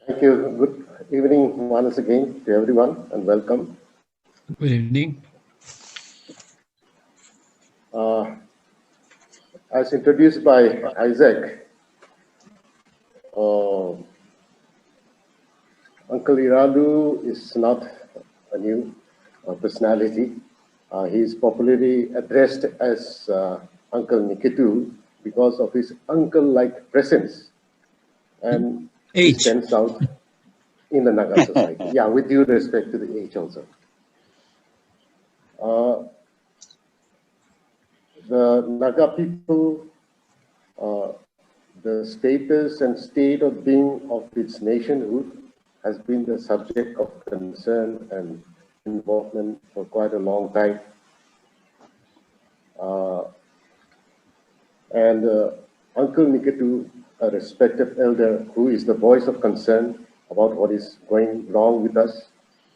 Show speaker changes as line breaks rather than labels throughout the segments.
Thank you. Good evening once again to everyone and welcome.
Good evening.
As introduced by Isaac, Uncle Iralu is not a new personality. He is popularly addressed as Uncle Niketu because of his uncle-like presence, and he stands out in the Naga society. Yeah, with due respect to the age also. The Naga people, the status and state of being of its nationhood has been the subject of concern and involvement for quite a long time. Uncle Niketu, a respected elder who is the voice of concern about what is going wrong with us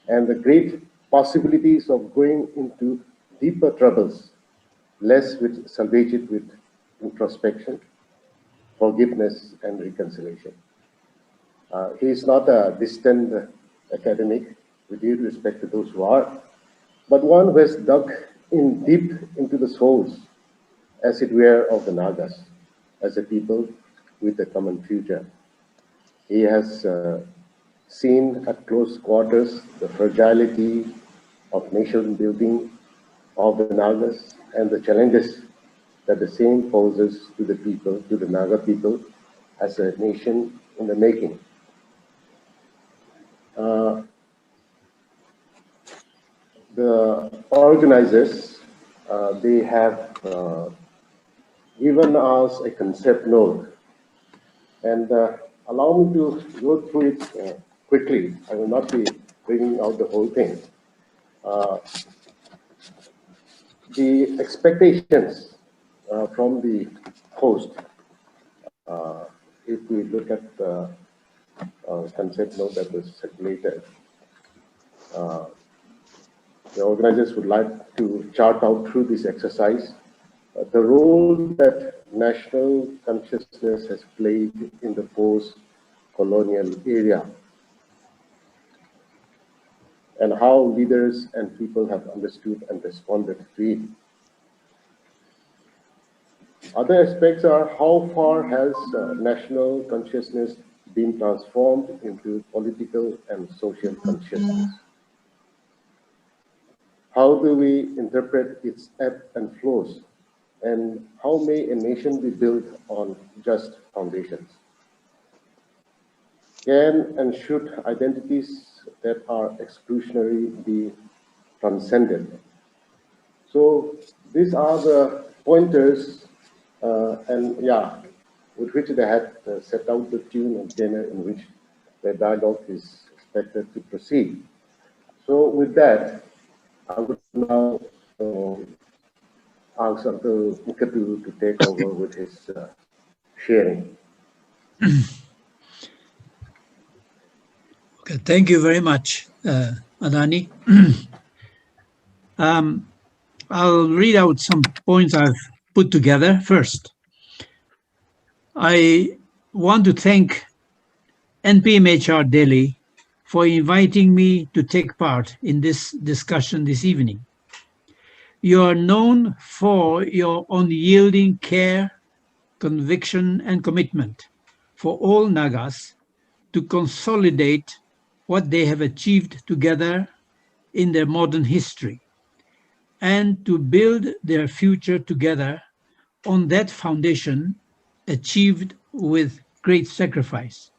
and the great possibilities of going into deeper troubles, less with salvage it with introspection, forgiveness, and reconciliation. He is not a distant academic, with due respect to those who are, but one who has dug in deep into the souls, as it were, of the Nagas, as a people with a common future. He has seen at close quarters the fragility of nation building of the Nagas and the challenges that the same poses to the people, to the Naga people, as a nation in the making. The organizers, they have given us a concept note, and allow me to go through it quickly. I will not be bringing out the whole thing. The expectations from the host, if we look at the concept note that was circulated, the organizers would like to chart out through this exercise the role that national consciousness has played in the post-colonial area, and how leaders and people have understood and responded to it. Other aspects are how far has national consciousness been transformed into political and social consciousness? How do we interpret its ebb and flows? And how may a nation be built on just foundations? Can and should identities that are exclusionary be transcended? So these are the pointers, with which they had set out the tune and tenor in which the dialogue is expected to proceed. So with that, I would now ask Uncle Niketu to take over with his sharing.
Okay, thank you very much, Adani. I'll read out some points I've put together. First, I want to thank NPMHR Delhi for inviting me to take part in this discussion this evening. You are known for your unyielding care, conviction, and commitment for all Nagas to consolidate what they have achieved together in their modern history and to build their future together on that foundation achieved with great sacrifice.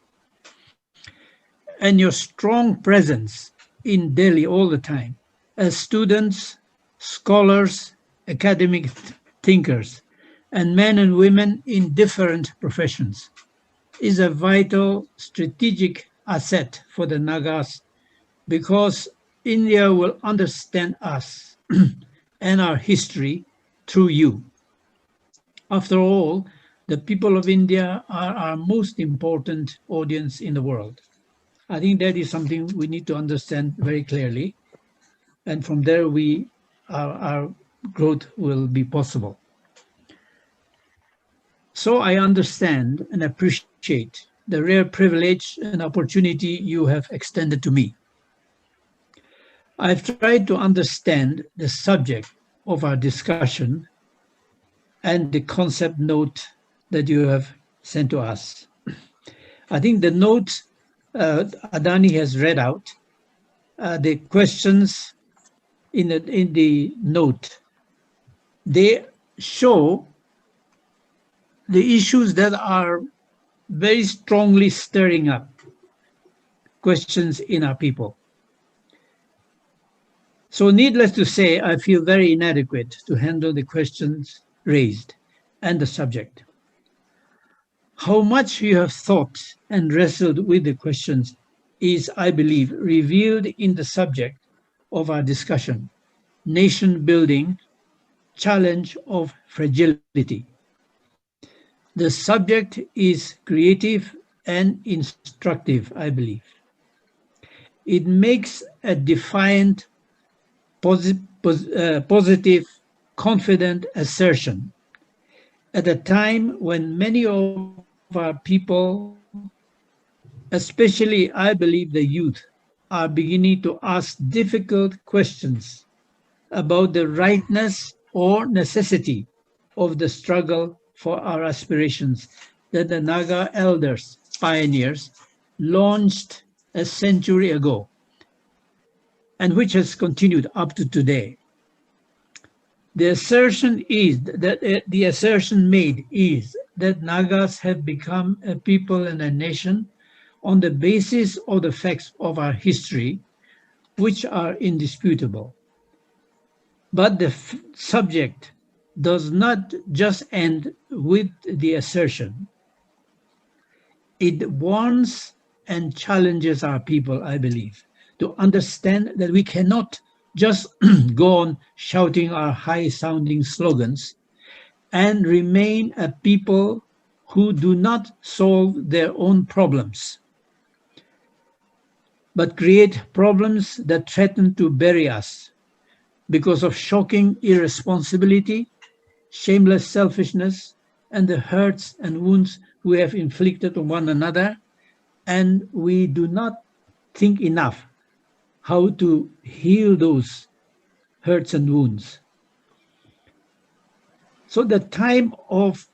And your strong presence in Delhi all the time as students, scholars, academic thinkers, and men and women in different professions is a vital strategic asset for the Nagas, because India will understand us and our history through you. After all, the people of India are our most important audience in the world. I think that is something we need to understand very clearly, and from there our growth will be possible. So I understand and appreciate the rare privilege and opportunity you have extended to me. I've tried to understand the subject of our discussion and the concept note that you have sent to us. I think the note Adani has read out, the questions in the note, they show the issues that are very strongly stirring up questions in our people. So needless to say, I feel very inadequate to handle the questions raised and the subject. How much you have thought and wrestled with the questions is, I believe, revealed in the subject of our discussion, nation building, challenge of fragility. The subject is creative and instructive, I believe. It makes a defiant, positive, confident assertion at a time when many of our people, especially I believe the youth, are beginning to ask difficult questions about the rightness or necessity of the struggle for our aspirations that the Naga elders, pioneers, launched a century ago and which has continued up to today. The assertion made is that Nagas have become a people and a nation on the basis of the facts of our history, which are indisputable. But the subject does not just end with the assertion. It warns and challenges our people, I believe, to understand that we cannot just go on shouting our high-sounding slogans and remain a people who do not solve their own problems, but create problems that threaten to bury us because of shocking irresponsibility, shameless selfishness, and the hurts and wounds we have inflicted on one another, and we do not think enough how to heal those hurts and wounds. So the time of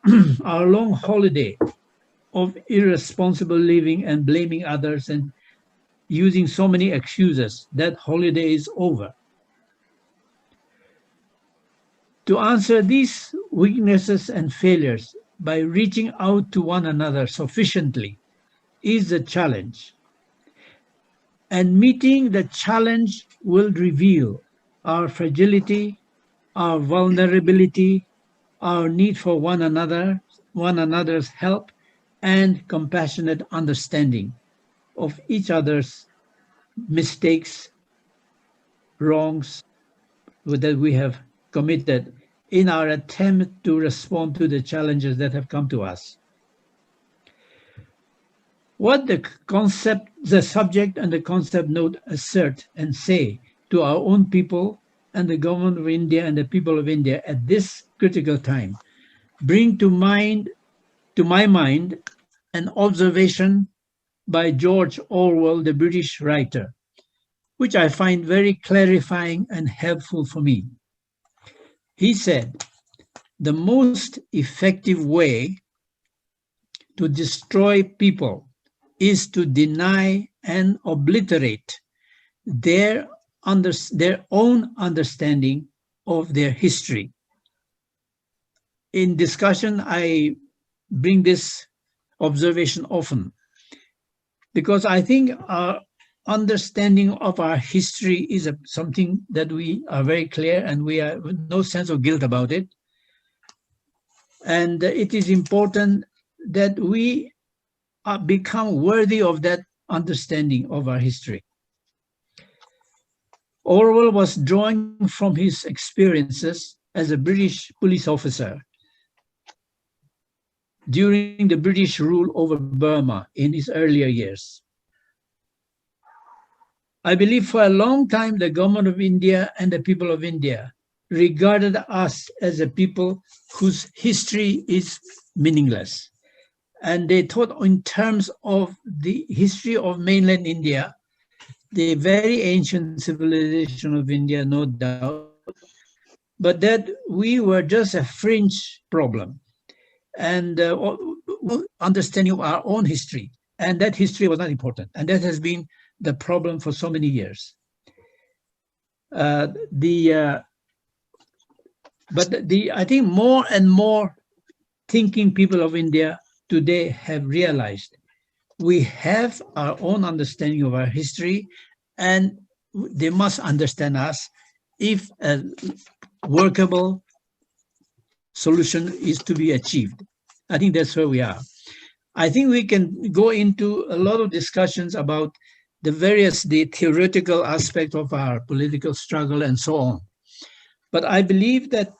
our long holiday of irresponsible living and blaming others and using so many excuses, that holiday is over. To answer these weaknesses and failures by reaching out to one another sufficiently is the challenge. And meeting the challenge will reveal our fragility, our vulnerability, our need for one another's help, and compassionate understanding of each other's mistakes, wrongs that we have committed in our attempt to respond to the challenges that have come to us. What the subject and the concept note assert and say to our own people and the government of India and the people of India at this critical time bring to my mind an observation by George Orwell, the British writer, which I find very clarifying and helpful for me. He said, the most effective way to destroy people is to deny and obliterate their own understanding of their history. In discussion, I bring this observation often because I think our understanding of our history is something that we are very clear and we have no sense of guilt about it. And it is important that we become worthy of that understanding of our history. Orwell was drawing from his experiences as a British police officer during the British rule over Burma in his earlier years. I believe for a long time the government of India and the people of India regarded us as a people whose history is meaningless And they thought in terms of the history of mainland India, the very ancient civilization of India, no doubt, but that we were just a fringe problem. And understanding of our own history. And that history was not important. And that has been the problem for so many years. The But I think more and more thinking people of India today have realized we have our own understanding of our history, and they must understand us if a workable solution is to be achieved. I think that's where we are. I think we can go into a lot of discussions about the theoretical aspect of our political struggle and so on. But I believe that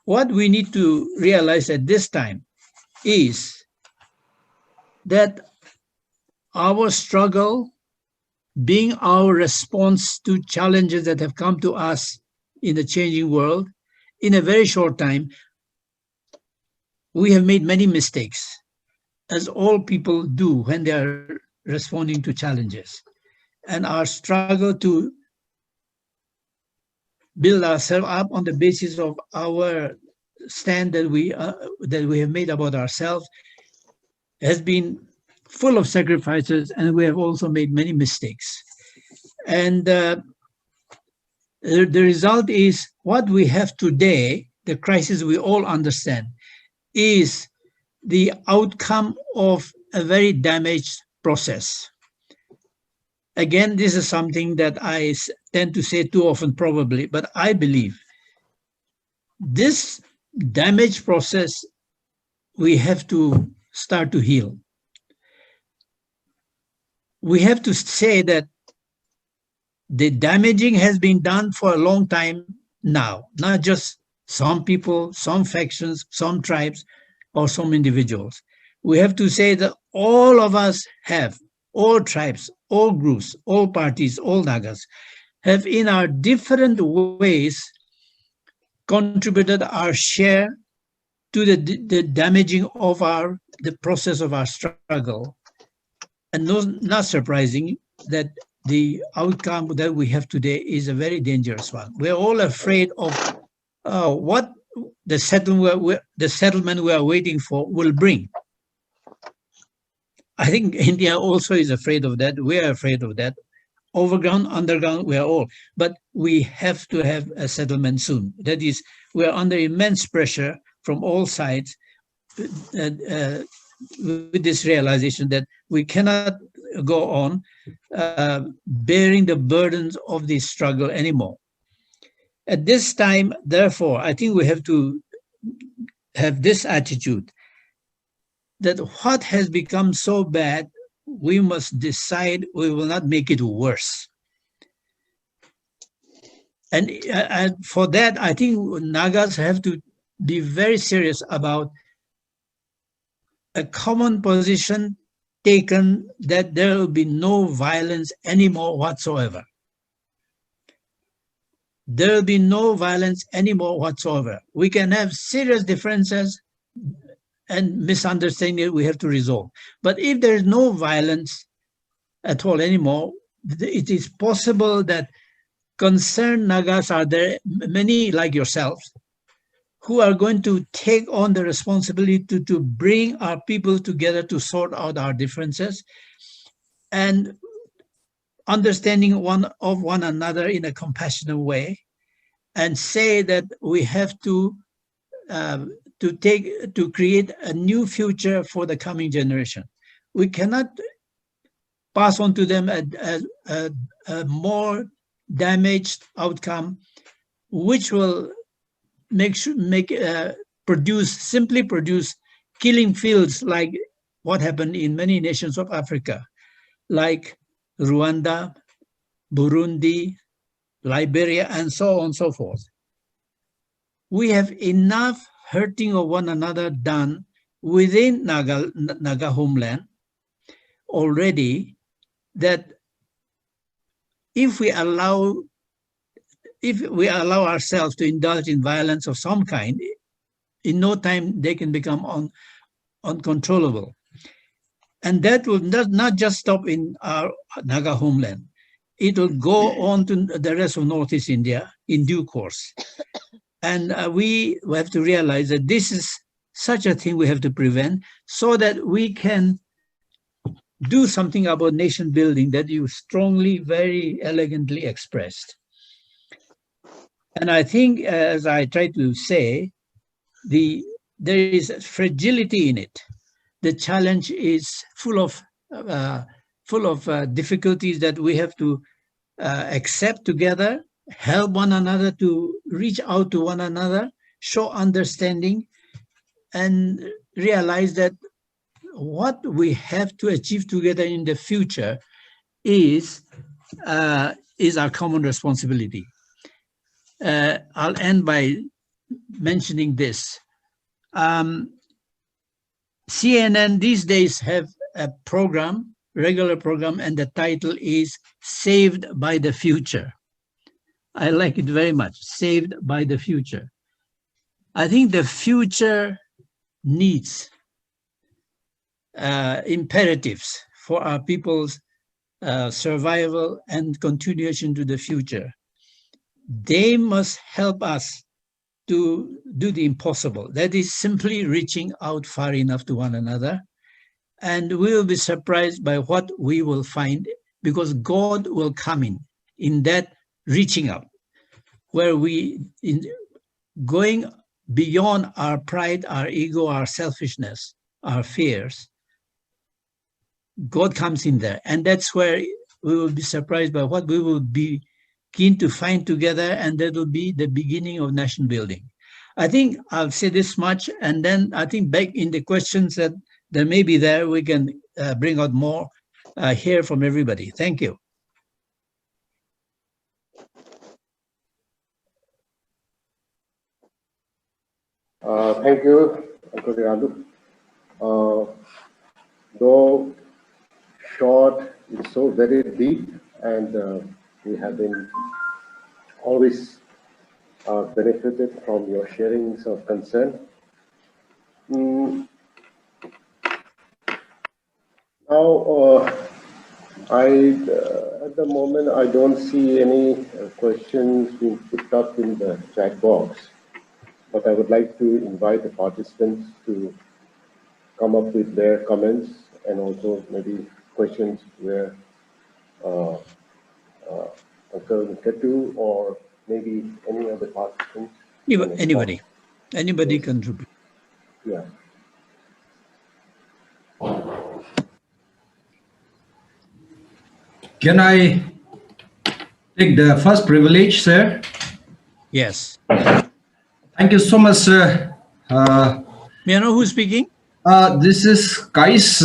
what we need to realize at this time is that our struggle, being our response to challenges that have come to us in the changing world, in a very short time, we have made many mistakes, as all people do when they are responding to challenges. And our struggle to build ourselves up on the basis of our stand that we have made about ourselves has been full of sacrifices, and we have also made many mistakes. And the result is what we have today, the crisis we all understand, is the outcome of a very damaged process. Again, this is something that I tend to say too often, probably, but I believe this damaged process we have to start to heal. We have to say that the damaging has been done for a long time now, not just some people, some factions, some tribes, or some individuals. We have to say that all of us have, all tribes, all groups, all parties, all Nagas, have in our different ways contributed our share to the damaging of the process of our struggle. And not surprising that the outcome that we have today is a very dangerous one. We're all afraid of what the settlement we are waiting for will bring. I think India also is afraid of that. We are afraid of that. Overground, underground, we are all. But we have to have a settlement soon. That is, we are under immense pressure from all sides with this realization that we cannot go on bearing the burdens of this struggle anymore. At this time, therefore, I think we have to have this attitude that what has become so bad, we must decide we will not make it worse. And for that, I think Nagas have to be very serious about a common position taken that there will be no violence anymore whatsoever. There will be no violence anymore whatsoever. We can have serious differences and misunderstanding we have to resolve. But if there is no violence at all anymore, it is possible that concerned Nagas are there, many like yourselves, who are going to take on the responsibility to bring our people together to sort out our differences and understanding one another in a compassionate way, and say that we have to create a new future for the coming generation. We cannot pass on to them a more damaged outcome, which will produce killing fields like what happened in many nations of Africa, like Rwanda, Burundi, Liberia, and so on and so forth. We have enough hurting of one another done within Naga homeland already, that if we allow ourselves to indulge in violence of some kind, in no time they can become uncontrollable. And that will not just stop in our Naga homeland. It will go on to the rest of Northeast India in due course. And we have to realize that this is such a thing we have to prevent so that we can do something about nation building that you strongly, very elegantly expressed. And I think, as I try to say, there is fragility in it. The challenge is full of difficulties that we have to accept together, help one another to reach out to one another, show understanding, and realize that what we have to achieve together in the future is our common responsibility. I'll end by mentioning this. CNN these days have a program, regular program, and the title is Saved by the Future. I like it very much, Saved by the Future. I think the future needs imperatives for our people's survival and continuation to the future. They must help us to do the impossible. That is simply reaching out far enough to one another. And we will be surprised by what we will find, because God will come in that reaching out, where going beyond our pride, our ego, our selfishness, our fears. God comes in there. And that's where we will be surprised by what we will be keen to find together, and that will be the beginning of nation building. I think I'll say this much, and then I think back in the questions that may be there, we can bring out more, hear from everybody. Thank you.
Thank you, Uncle Iralu. Though short, it's so very deep, and we have been always benefited from your sharings of concern. Now, at the moment, I don't see any questions being put up in the chat box, but I would like to invite the participants to come up with their comments and also maybe questions where Uncle Niketu or maybe any other participants.
Anybody yes. Contribute.
Yeah.
Can I take the first privilege, sir?
Yes.
Thank you so much, sir.
May I know who's speaking?
This is Kais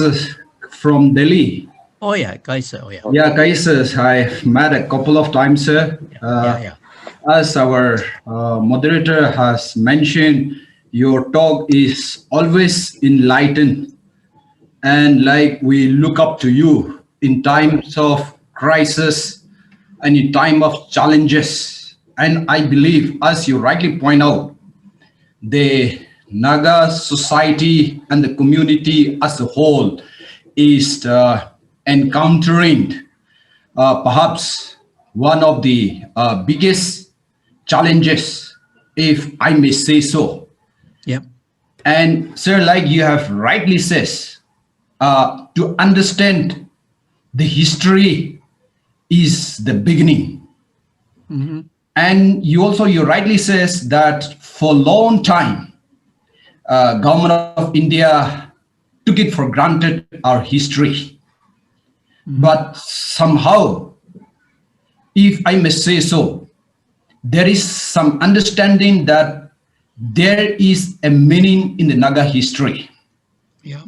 from Delhi.
Oh yeah, Kais. Oh yeah.
Yeah, Kais. I've met a couple of times, sir.
Yeah.
As our moderator has mentioned, your talk is always enlightened, and like we look up to you in times of crisis and in time of challenges. And I believe, as you rightly point out, the Naga society and the community as a whole is encountering perhaps one of the biggest challenges, if I may say so.
Yep.
And sir, like you have rightly says, to understand the history is the beginning.
Mm-hmm.
And you rightly says that for a long time, government of India took it for granted our history. Mm-hmm. But somehow, if I may say so, there is some understanding that there is a meaning in the Naga history.
Yeah.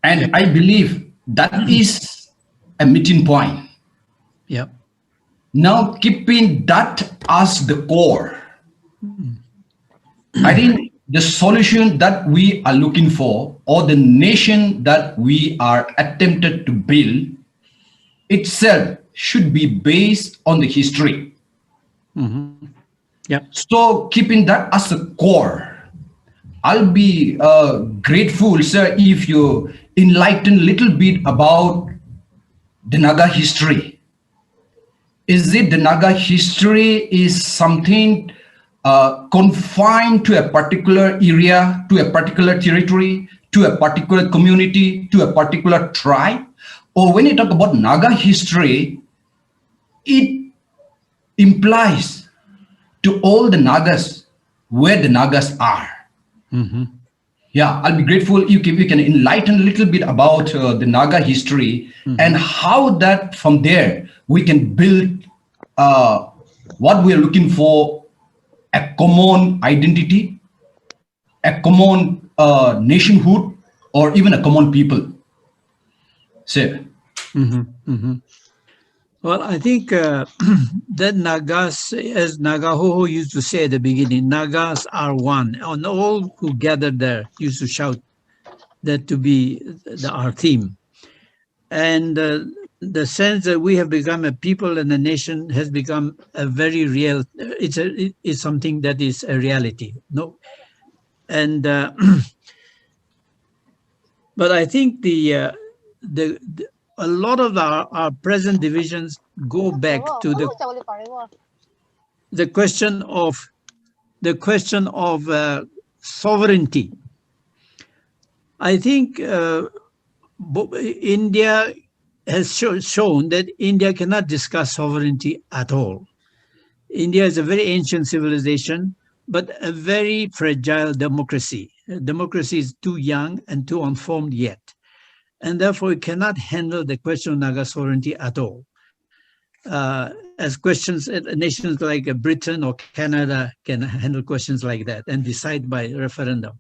And I believe that is a meeting point.
Yeah.
Now, keeping that as the core, I think the solution that we are looking for, or the nation that we are attempted to build, itself should be based on the history.
Mm-hmm. Yep.
So keeping that as a core, I'll be grateful, sir, if you enlighten a little bit about the Naga history. Is it the Naga history is something confined to a particular area, to a particular territory, to a particular community, to a particular tribe? Or when you talk about Naga history, it implies to all the Nagas where the Nagas are. Yeah, I'll be grateful if you can enlighten a little bit about the Naga history and how that from there we can build what we are looking for, a common identity, a common nationhood, or even a common people. Say,
Well, I think that Nagas, as Nagahoho used to say at the beginning, Nagas are one. And all who gathered there used to shout that to be our theme. And the sense that we have become a people and a nation has become a very real, it's something that is a reality. No, and but I think the a lot of our present divisions go back to the question of sovereignty. I think India has shown that India cannot discuss sovereignty at all. India is a very ancient civilization, but a very fragile democracy. Democracy is too young and too unformed yet. And therefore, it cannot handle the question of Naga sovereignty at all. As questions, nations like Britain or Canada can handle questions like that and decide by referendum.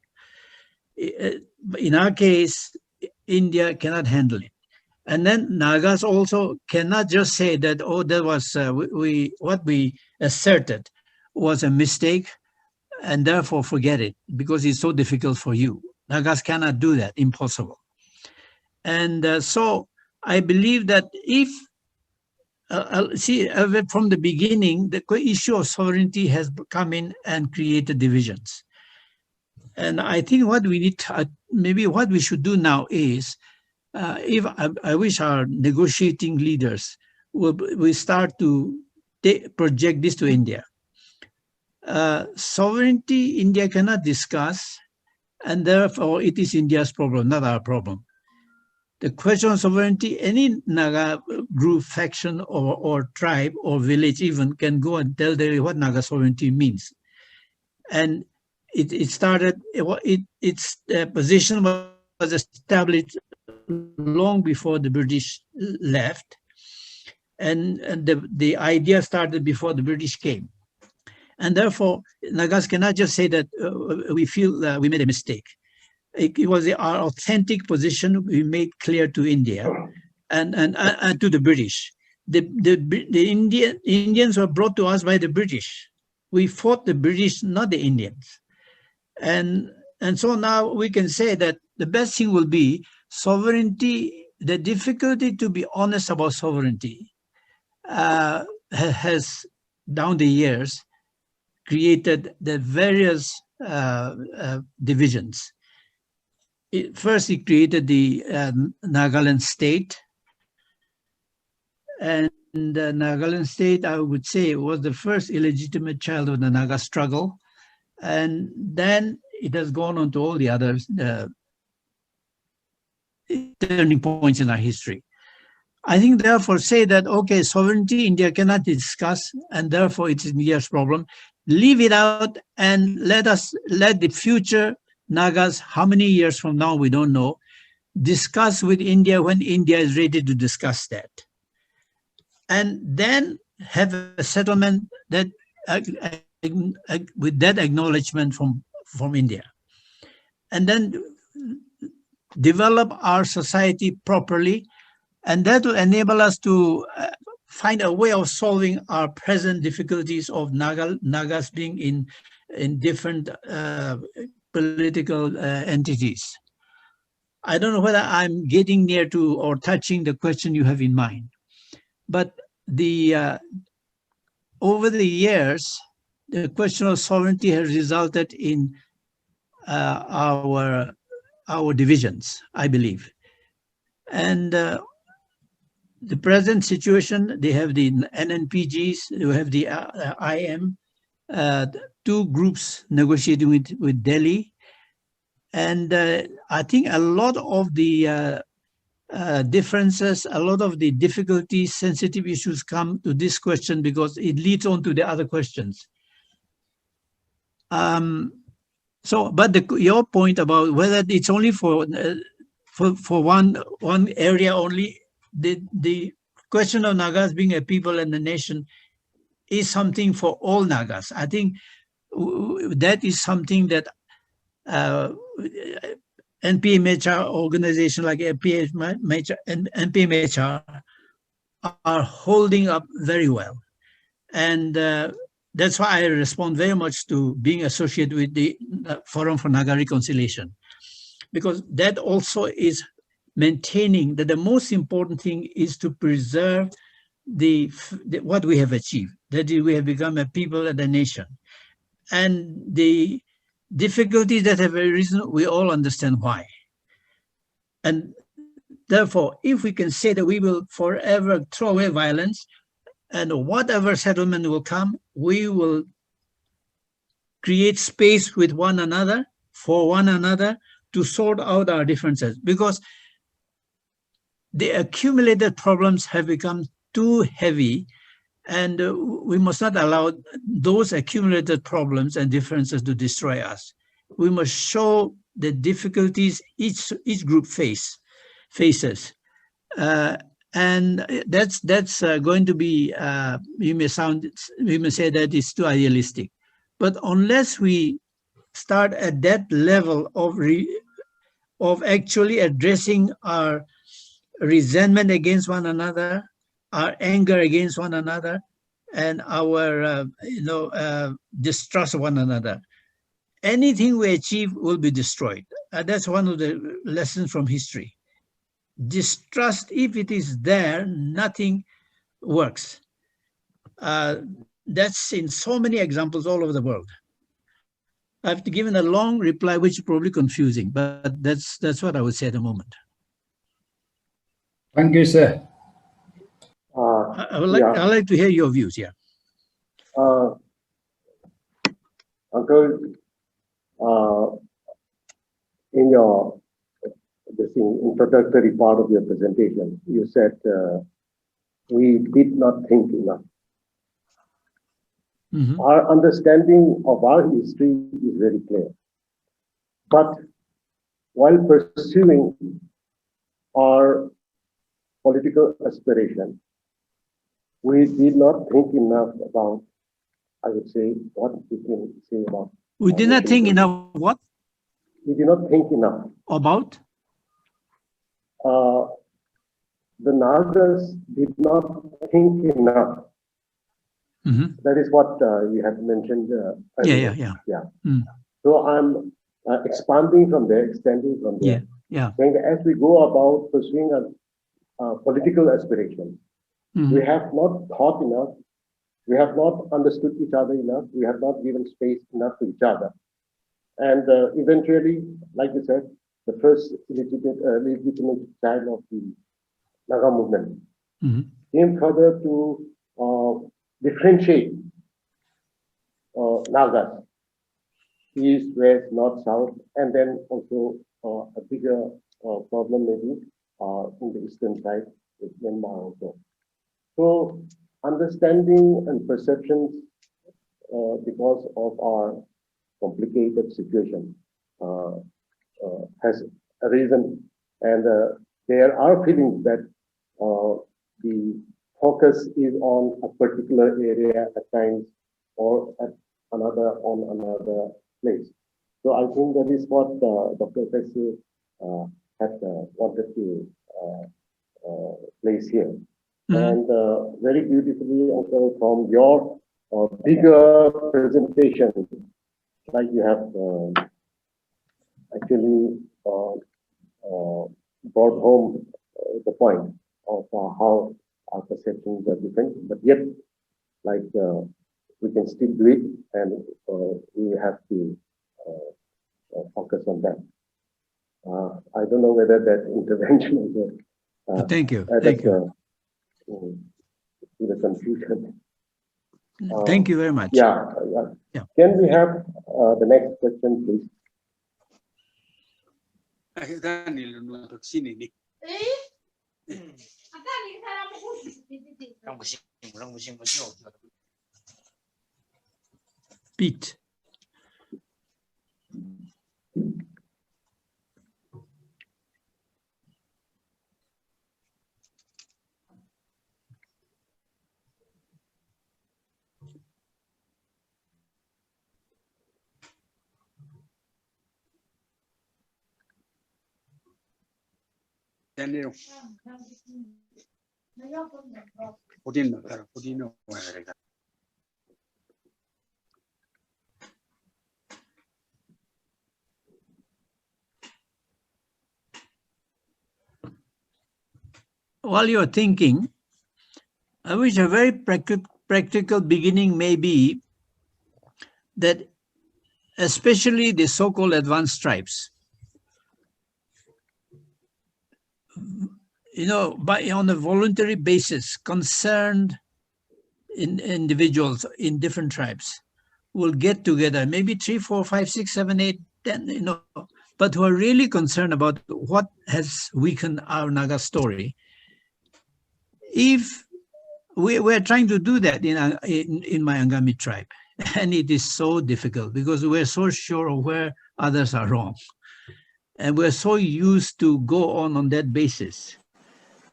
In our case, India cannot handle it. And then Nagas also cannot just say that, oh, that was what we asserted was a mistake, and therefore forget it because it's so difficult for you. Nagas cannot do that, impossible. And so I believe that if, from the beginning, the issue of sovereignty has come in and created divisions. And I think what we need, maybe what we should do now is, if I wish our negotiating leaders will start to project this to India. Sovereignty, India cannot discuss, and therefore it is India's problem, not our problem. The question of sovereignty, any Naga group, faction, or tribe, or village even can go and tell them what Naga sovereignty means. And it started, its position was established long before the British left. And the idea started before the British came. And therefore, Nagas cannot just say that we feel we made a mistake. It was our authentic position we made clear to India and to the British. The Indians were brought to us by the British. We fought the British, not the Indians. And so now we can say that the best thing will be sovereignty. The difficulty to be honest about sovereignty has, down the years, created the various divisions. First, it created the Nagaland state. And the Nagaland state, I would say, was the first illegitimate child of the Naga struggle. And then it has gone on to all the other turning points in our history. I think, therefore, say that, okay, sovereignty, India cannot discuss, and therefore it's India's problem. Leave it out and let the future Nagas, how many years from now, we don't know, discuss with India when India is ready to discuss that. And then have a settlement that with that acknowledgement from India. And then develop our society properly, and that will enable us to find a way of solving our present difficulties of Nagas being in different political entities. I don't know whether I'm getting near to or touching the question you have in mind, but over the years, the question of sovereignty has resulted in our divisions, I believe. And the present situation, they have the NNPGs, they have the IM, two groups negotiating with Delhi. And I think a lot of the differences, a lot of the difficulties, sensitive issues come to this question because it leads on to the other questions. But your point about whether it's only for one area only, the question of Nagas being a people and a nation is something for all Nagas. I think that is something that NPMHR organization like NPMHR are holding up very well. And that's why I respond very much to being associated with the Forum for Naga Reconciliation, because that also is maintaining that the most important thing is to preserve what we have achieved, that we have become a people and a nation. And the difficulties that have arisen, we all understand why. And therefore, if we can say that we will forever throw away violence, and whatever settlement will come, we will create space with one another, for one another, to sort out our differences. Because the accumulated problems have become too heavy, and we must not allow those accumulated problems and differences to destroy us. We must show the difficulties each group faces. And that's going to be, we may say that it's too idealistic. But unless we start at that level of actually addressing our resentment against one another, our anger against one another, and our distrust of one another, anything we achieve will be destroyed. That's one of the lessons from history. Distrust, if it is there, nothing works. That's in so many examples all over the world. I've given a long reply, which is probably confusing, but that's what I would say at the moment.
Thank you, sir.
I'd like to hear your views. Yeah.
Uncle, in your introductory part of your presentation, you said we did not think enough.
Mm-hmm.
Our understanding of our history is very clear. But while pursuing our political aspiration, we did not think enough about, I would say, what we can say about.
We did not think enough what?
We did not think enough.
About?
The Nagas did not think enough.
Mm-hmm.
That is what you had mentioned earlier.
Yeah.
So I'm expanding from there, extending from there.
Yeah.
Saying that as we go about pursuing a political aspiration,
Mm-hmm.
we have not thought enough, we have not understood each other enough, we have not given space enough to each other. And eventually, like you said, the first legitimate child of the Naga movement
Mm-hmm.
came further to differentiate Nagas, east, west, north, south, and then also a bigger problem maybe in the eastern side with Myanmar also. So understanding and perceptions because of our complicated situation has arisen, and there are feelings that the focus is on a particular area at times or at another place. So I think that is what Dr. Tessu had wanted to place here.
Mm-hmm.
And very beautifully also from your bigger presentation, like you have actually brought home the point of how our perceptions are different, but yet like we can still do it, and we have to focus on that. I don't know whether that intervention
Thank you.
added
Thank you.
To the confusion.
Thank you very much.
Yeah. Can we have the next question, please?
Pete. While you're thinking, I wish a very practical beginning may be that especially the so-called advanced tribes, on a voluntary basis, concerned individuals in different tribes will get together, maybe 3, 4, 5, 6, 7, 8, 10, but who are really concerned about what has weakened our Naga story. If we're trying to do that in my Angami tribe, and it is so difficult because we're so sure of where others are wrong. And we're so used to go on that basis.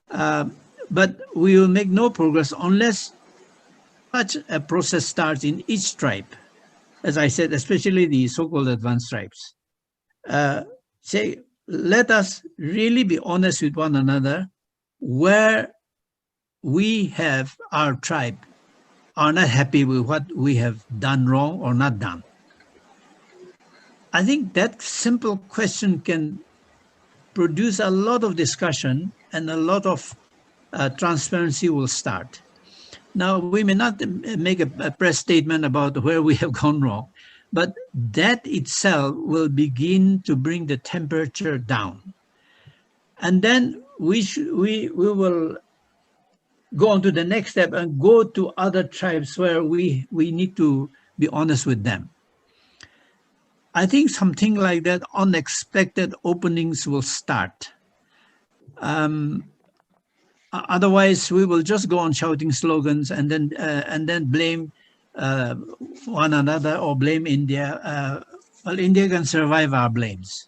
But we will make no progress unless such a process starts in each tribe. As I said, especially the so-called advanced tribes. Say, let us really be honest with one another where we have our tribe are not happy with what we have done wrong or not done. I think that simple question can produce a lot of discussion and a lot of transparency will start. Now, we may not make a press statement about where we have gone wrong, but that itself will begin to bring the temperature down. And then we will go on to the next step and go to other tribes where we need to be honest with them. I think something like that, unexpected openings will start. Otherwise, we will just go on shouting slogans and then blame one another or blame India. Well, India can survive our blames.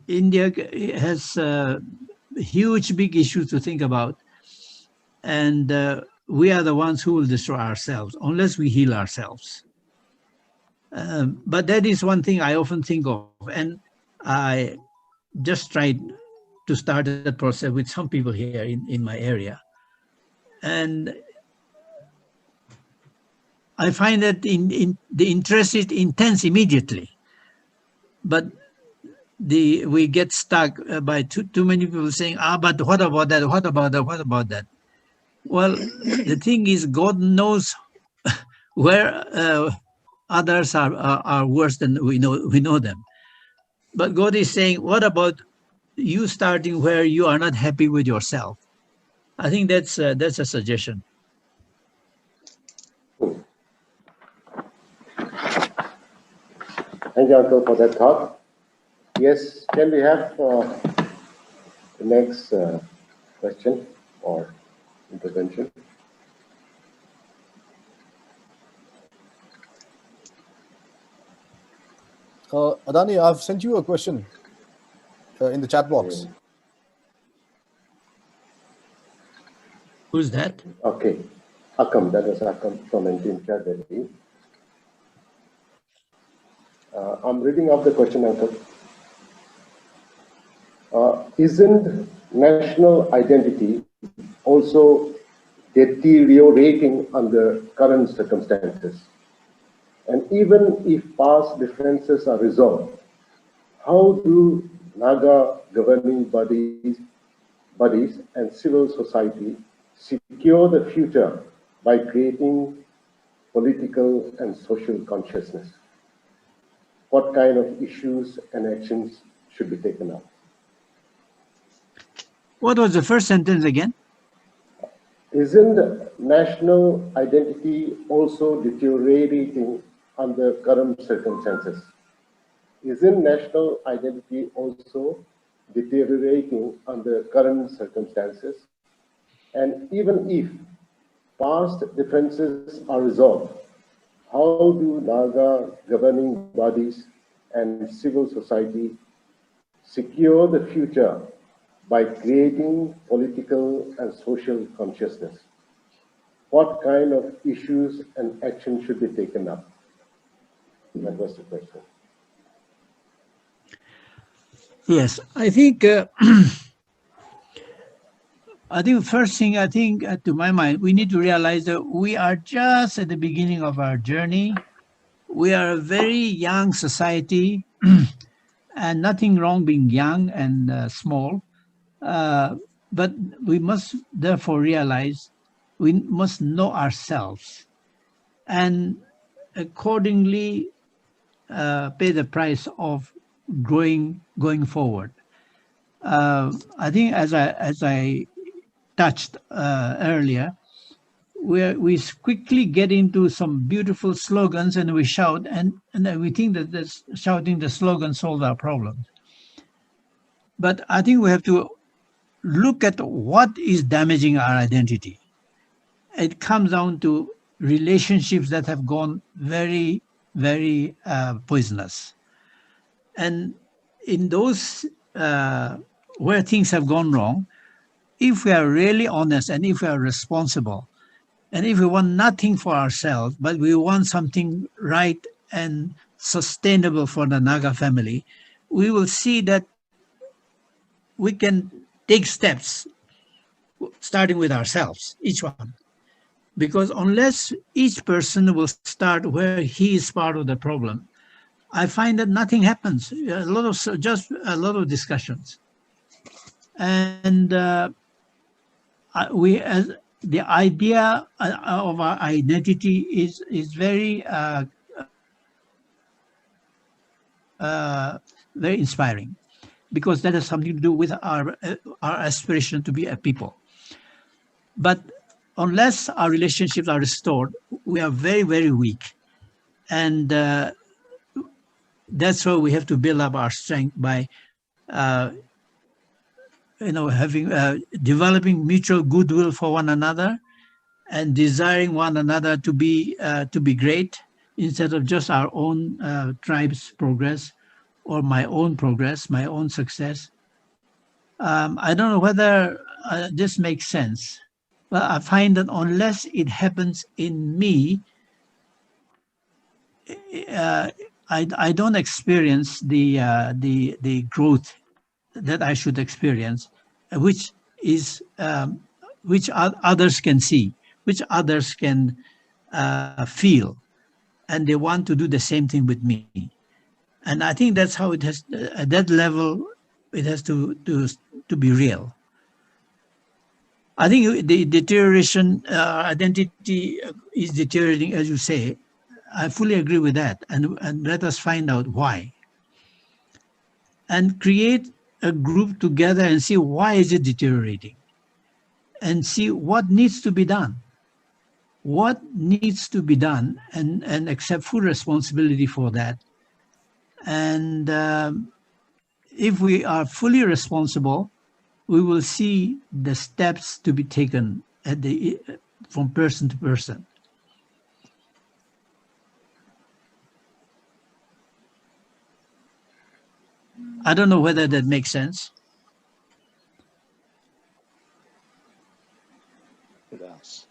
India has huge, big issues to think about. And we are the ones who will destroy ourselves unless we heal ourselves. But that is one thing I often think of. And I just tried to start that process with some people here in my area. And I find that the interest is intense immediately. But we get stuck by too many people saying, but what about that? What about that? What about that? Well, the thing is, God knows where others are worse than we know them. But God is saying, what about you starting where you are not happy with yourself? I think that's a suggestion.
Thank you, Uncle, for that thought. Yes, can we have the next question or intervention?
Adani, I've sent you a question in the chat box.
Who's that?
Okay. Akam, that was Akam from NPMHR. I'm reading out the question, Uncle. Isn't national identity also deteriorating under current circumstances? And even if past differences are resolved, how do Naga governing bodies and civil society secure the future by creating political and social consciousness? what kind of issues and actions should be taken up?
What was the first sentence again?
Isn't national identity also deteriorating under current circumstances? Isn't national identity also deteriorating under current circumstances? And even if past differences are resolved, how do Naga governing bodies and civil society secure the future by creating political and social consciousness? What kind of issues and action should be taken up? That was the question.
Yes, I think first thing, to my mind, we need to realize that we are just at the beginning of our journey. We are a very young society, and nothing wrong being young and small. But we must therefore realize we must know ourselves and accordingly pay the price of going forward. I think as I touched earlier, we quickly get into some beautiful slogans and we shout and we think that this shouting the slogan solves our problems. But I think we have to look at what is damaging our identity. It comes down to relationships that have gone very, very poisonous. And in those where things have gone wrong, if we are really honest and if we are responsible, and if we want nothing for ourselves, but we want something right and sustainable for the Naga family, we will see that we can take steps starting with ourselves, each one. Because unless each person will start where he is part of the problem, I find that nothing happens. Just a lot of discussions, and as the idea of our identity is very very inspiring, because that has something to do with our aspiration to be a people. But unless our relationships are restored, we are very, very weak, and that's why we have to build up our strength by having developing mutual goodwill for one another and desiring one another to be great, instead of just our own tribe's progress or my own progress, my own success. I don't know whether this makes sense, but I find that unless it happens in me, I don't experience the growth that I should experience, which is which others can see, which others can feel, and they want to do the same thing with me. And I think that's how it has, at that level, it has to be real. I think the deterioration, identity is deteriorating, as you say. I fully agree with that, and let us find out why, and create a group together and see why is it deteriorating, and see what needs to be done. What needs to be done, and accept full responsibility for that. And if we are fully responsible, we will see the steps to be taken from person to person. I don't know whether that makes sense.
It does.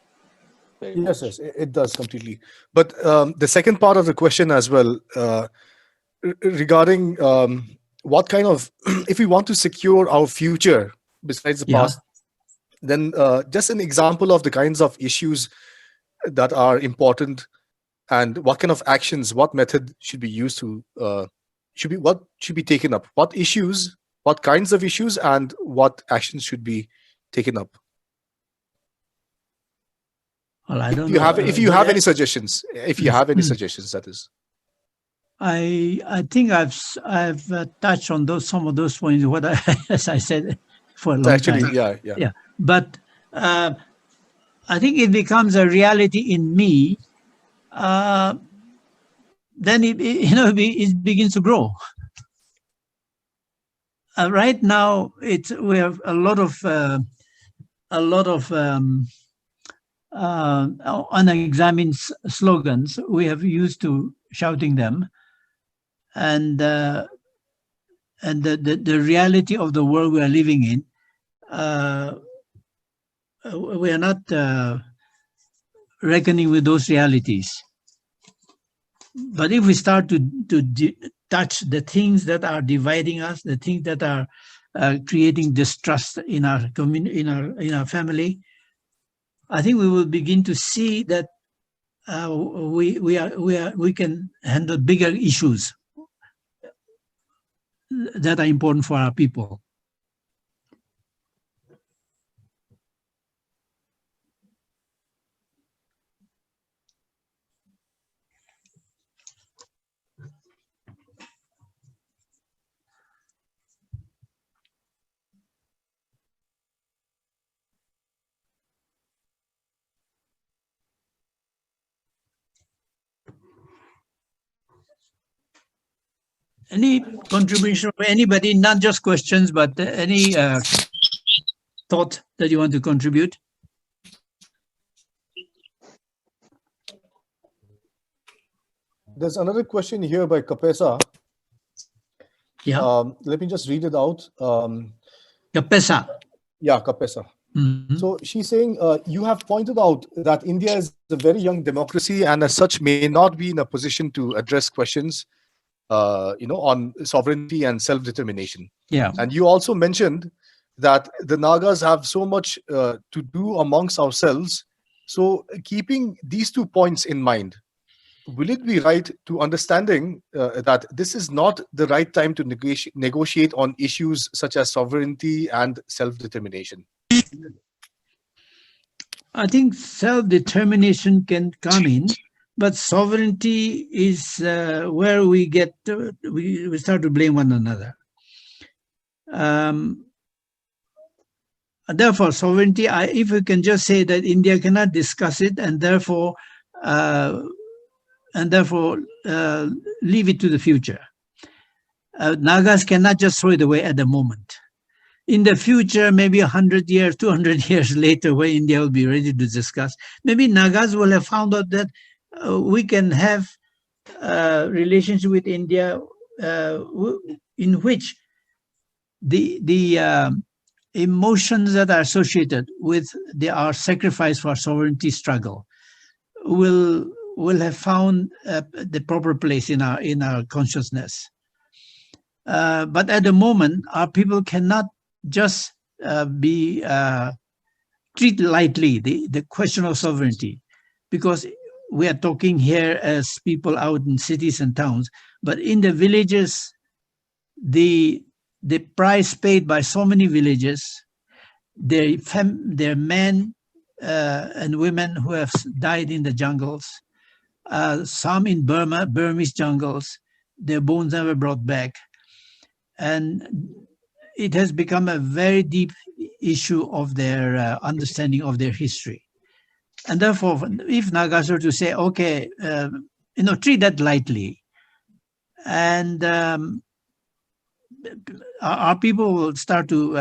Very
Yes,
much.
yes, it does completely. But the second part of the question as well, regarding what kind of, if we want to secure our future besides the
Yeah.
past, then just an example of the kinds of issues that are important, and what kind of actions, what method should be used to, what should be taken up, what issues, what kinds of issues, and what actions should be taken up.
Well, I don't
If you
know.
have, if you have any suggestions, if you have any suggestions, that is.
I think I've touched on some of those points. What as I said for a long
Actually,
time.
yeah.
Yeah, but I think it becomes a reality in me. Then it begins to grow. Right now, we have a lot of unexamined slogans. We have used to shouting them, and the reality of the world we are living in, we are not reckoning with those realities. But if we start to touch the things that are dividing us, the things that are creating distrust in our community, in our family, I think we will begin to see that we can handle bigger issues that are important for our people. Any contribution from anybody, not just questions, but any thought that you want to contribute?
There's another question here by Kapesa.
Yeah.
Let me just read it out.
Kapesa.
Yeah, Kapesa.
Mm-hmm.
So she's saying, you have pointed out that India is a very young democracy and as such may not be in a position to address questions, on sovereignty and self-determination.
Yeah.
And you also mentioned that the Nagas have so much to do amongst ourselves. So keeping these 2 points in mind, will it be right to understanding that this is not the right time to negotiate on issues such as sovereignty and self-determination?
I think self-determination can come in, but sovereignty is where we get we start to blame one another. Therefore, sovereignty, if we can just say that India cannot discuss it and therefore leave it to the future. Nagas cannot just throw it away at the moment. In the future, maybe 100 years, 200 years later, when India will be ready to discuss, maybe Nagas will have found out that we can have a relationship with India in which the emotions that are associated with our sacrifice for sovereignty struggle will have found the proper place in our consciousness. But at the moment, our people cannot just be treat lightly the question of sovereignty, because we are talking here as people out in cities and towns, but in the villages, the price paid by so many villages, their men and women who have died in the jungles, some in Burmese jungles, their bones never brought back. And it has become a very deep issue of their understanding of their history. And therefore, if Nagas were to say, okay, treat that lightly, and our people will start to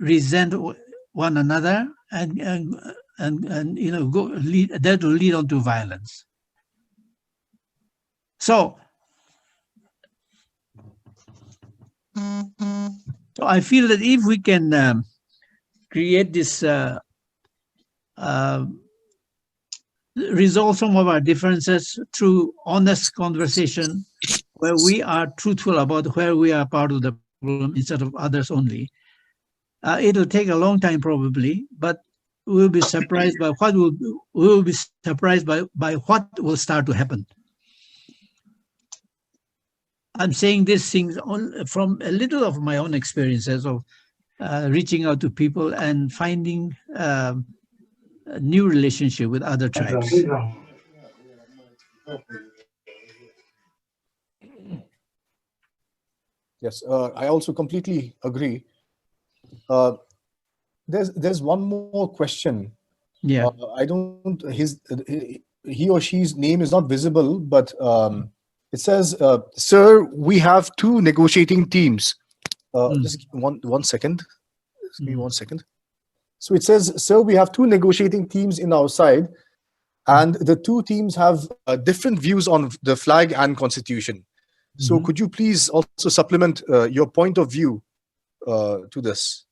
resent one another, and that will lead on to violence. So I feel that if we can create this, resolve some of our differences through honest conversation, where we are truthful about where we are part of the problem instead of others only, it'll take a long time probably, but we'll be surprised by what will will start to happen. I'm saying these things from a little of my own experiences of reaching out to people and finding a new relationship with other tribes.
Yes, I also completely agree. There's one more question.
Yeah.
I don't, he or she's name is not visible, but it says, sir, we have two negotiating teams. Just one second. Just give me 1 second. So it says, sir, we have two negotiating teams in our side, and the two teams have different views on the flag and constitution. So could you please also supplement your point of view to this?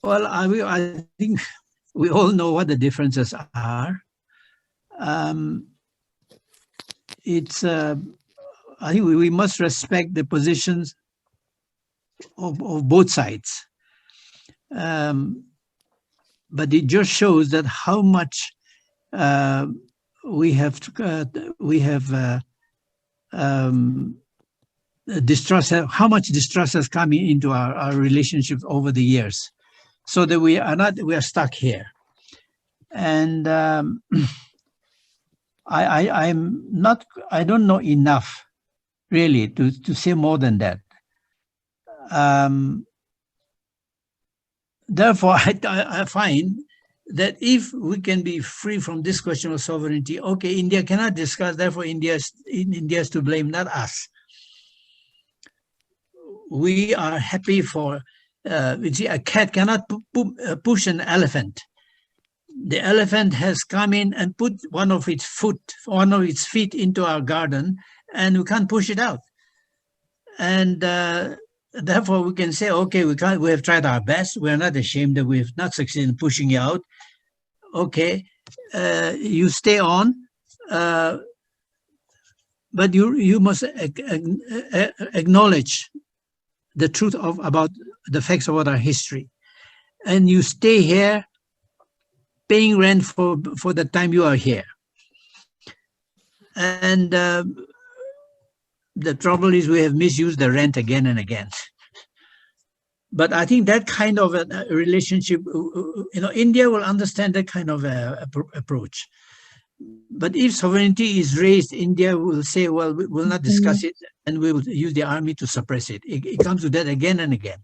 Well, I think we all know what the differences are. It's I think we must respect the positions of both sides. But it just shows that how much we have distrust, how much distrust has come into our relationships over the years, so that we are stuck here. And I don't know enough really to say more than that. Therefore, I find that if we can be free from this question of sovereignty, okay, India cannot discuss, therefore India is to blame, not us. We are happy for, you see, a cat cannot push an elephant. The elephant has come in and put one of its feet into our garden, and we can't push it out. And therefore, we can say, okay, we have tried our best. We are not ashamed that we have not succeeded in pushing you out. Okay, you stay on, but you must acknowledge the truth about the facts about our history, and you stay here, paying rent for the time you are here. And the trouble is we have misused the rent again and again. But I think that kind of a relationship, India will understand that kind of approach. But if sovereignty is raised, India will say, well, we will not discuss it, and we will use the army to suppress it. It comes to that again and again.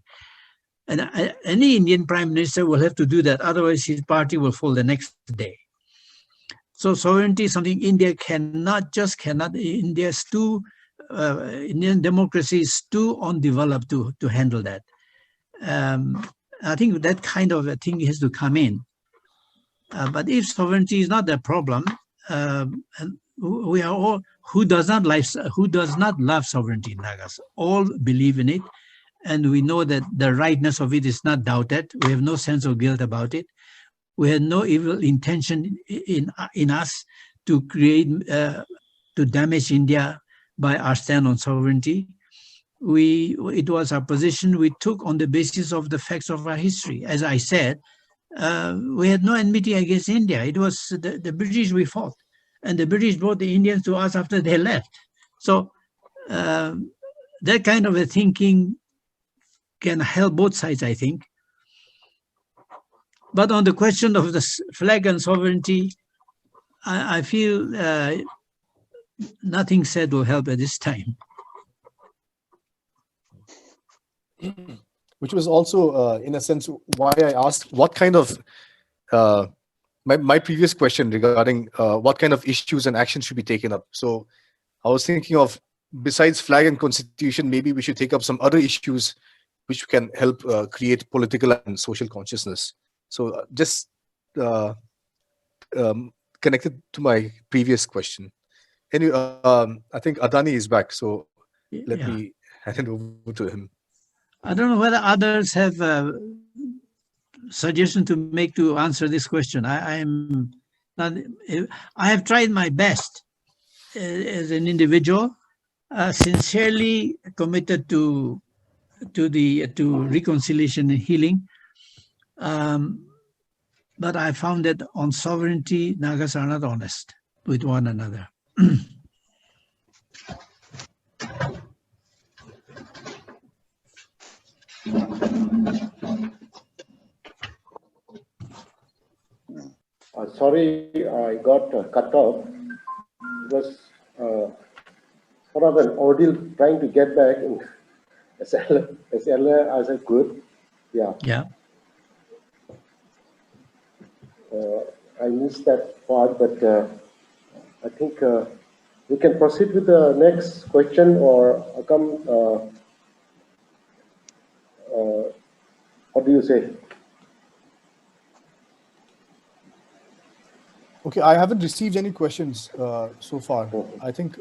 And any Indian prime minister will have to do that. Otherwise, his party will fall the next day. So sovereignty is something India cannot. Indian democracy is too undeveloped to handle that. I think that kind of a thing has to come in. But if sovereignty is not the problem, we are all, who does not love sovereignty in Nagas, all believe in it. And we know that the rightness of it is not doubted. We have no sense of guilt about it. We had no evil intention in us to create, to damage India by our stand on sovereignty. It was our position we took on the basis of the facts of our history. As I said, we had no enmity against India. It was the British we fought, and the British brought the Indians to us after they left. So that kind of a thinking can help both sides, I think. But on the question of the flag and sovereignty, I feel nothing said will help at this time.
Which was also, in a sense, why I asked what kind of, my previous question regarding what kind of issues and actions should be taken up. So I was thinking of, besides flag and constitution, maybe we should take up some other issues which can help create political and social consciousness. So just connected to my previous question. Anyway, I think Adani is back, so let me hand it over to him.
I don't know whether others have suggestion to make to answer this question. I have tried my best as an individual, sincerely committed to reconciliation and healing. But I found that on sovereignty, Nagas are not honest with one another.
Sorry, I got cut off. It was rather an ordeal trying to get back in as early as I could. Yeah,
Yeah.
I missed that part, but I think we can proceed with the next question or come. What do you say?
Okay, I haven't received any questions so far. I think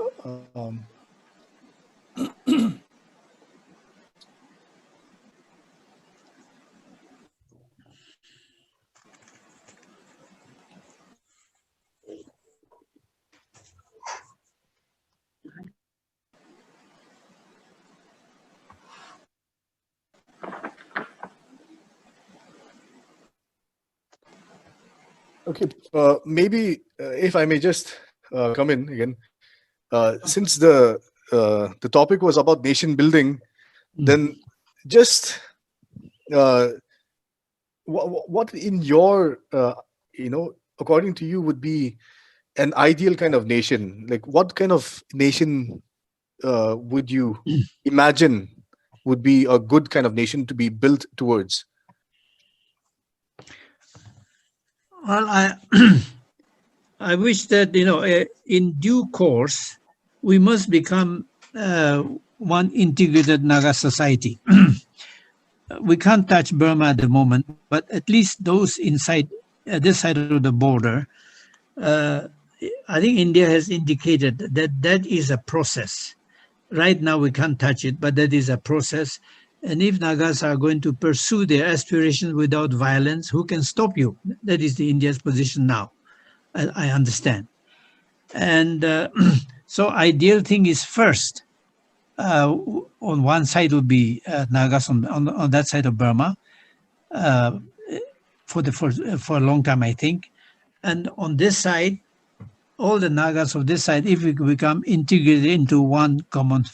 okay. Maybe if I may just come in again, since the topic was about nation building, then just what in your according to you would be an ideal kind of nation? Like what kind of nation would you imagine would be a good kind of nation to be built towards?
Well, I wish that, in due course, we must become one integrated Naga society. We can't touch Burma at the moment, but at least those inside this side of the border, I think India has indicated that that is a process. Right now, we can't touch it, but that is a process. And if Nagas are going to pursue their aspirations without violence, who can stop you? That is the India's position now. I understand. And so ideal thing is first, on one side will be Nagas on that side of Burma for a long time, I think. And on this side, all the Nagas of this side, if we become integrated into one common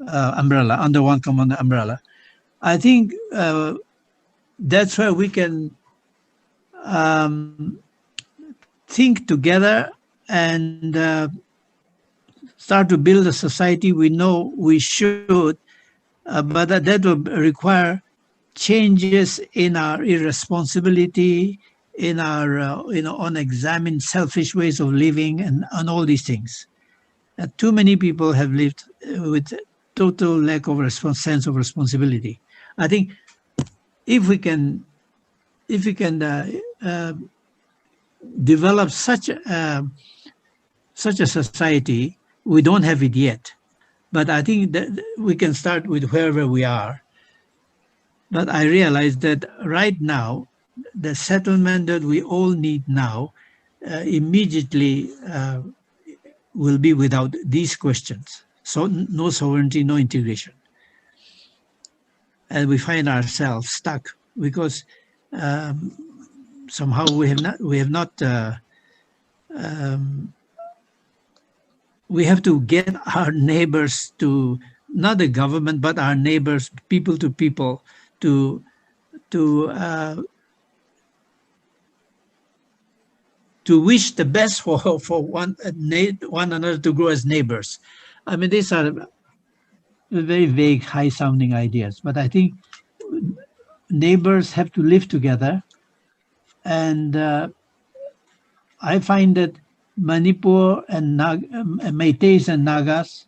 umbrella, under one common umbrella, I think that's where we can think together and start to build a society we know we should, but that will require changes in our irresponsibility, in our unexamined selfish ways of living, and all these things. Too many people have lived with total lack of sense of responsibility. I think if we can develop such a society, we don't have it yet, but I think that we can start with wherever we are. But I realize that right now, the settlement that we all need now immediately will be without these questions. So no sovereignty, no integration. And we find ourselves stuck because somehow we have not we have to get our neighbors to, not the government, but our neighbors, people to people, to wish the best for one another, to grow as neighbors. I mean, these are very vague, high-sounding ideas, but I think neighbors have to live together. And I find that Manipur and Meiteis and Nagas,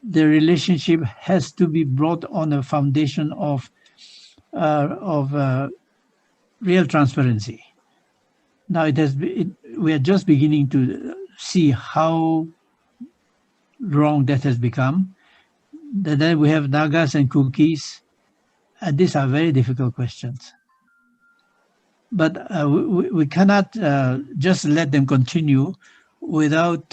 the relationship has to be brought on a foundation of real transparency. Now we are just beginning to see how wrong that has become. Then we have Nagas and Kukis, and these are very difficult questions. But we cannot just let them continue without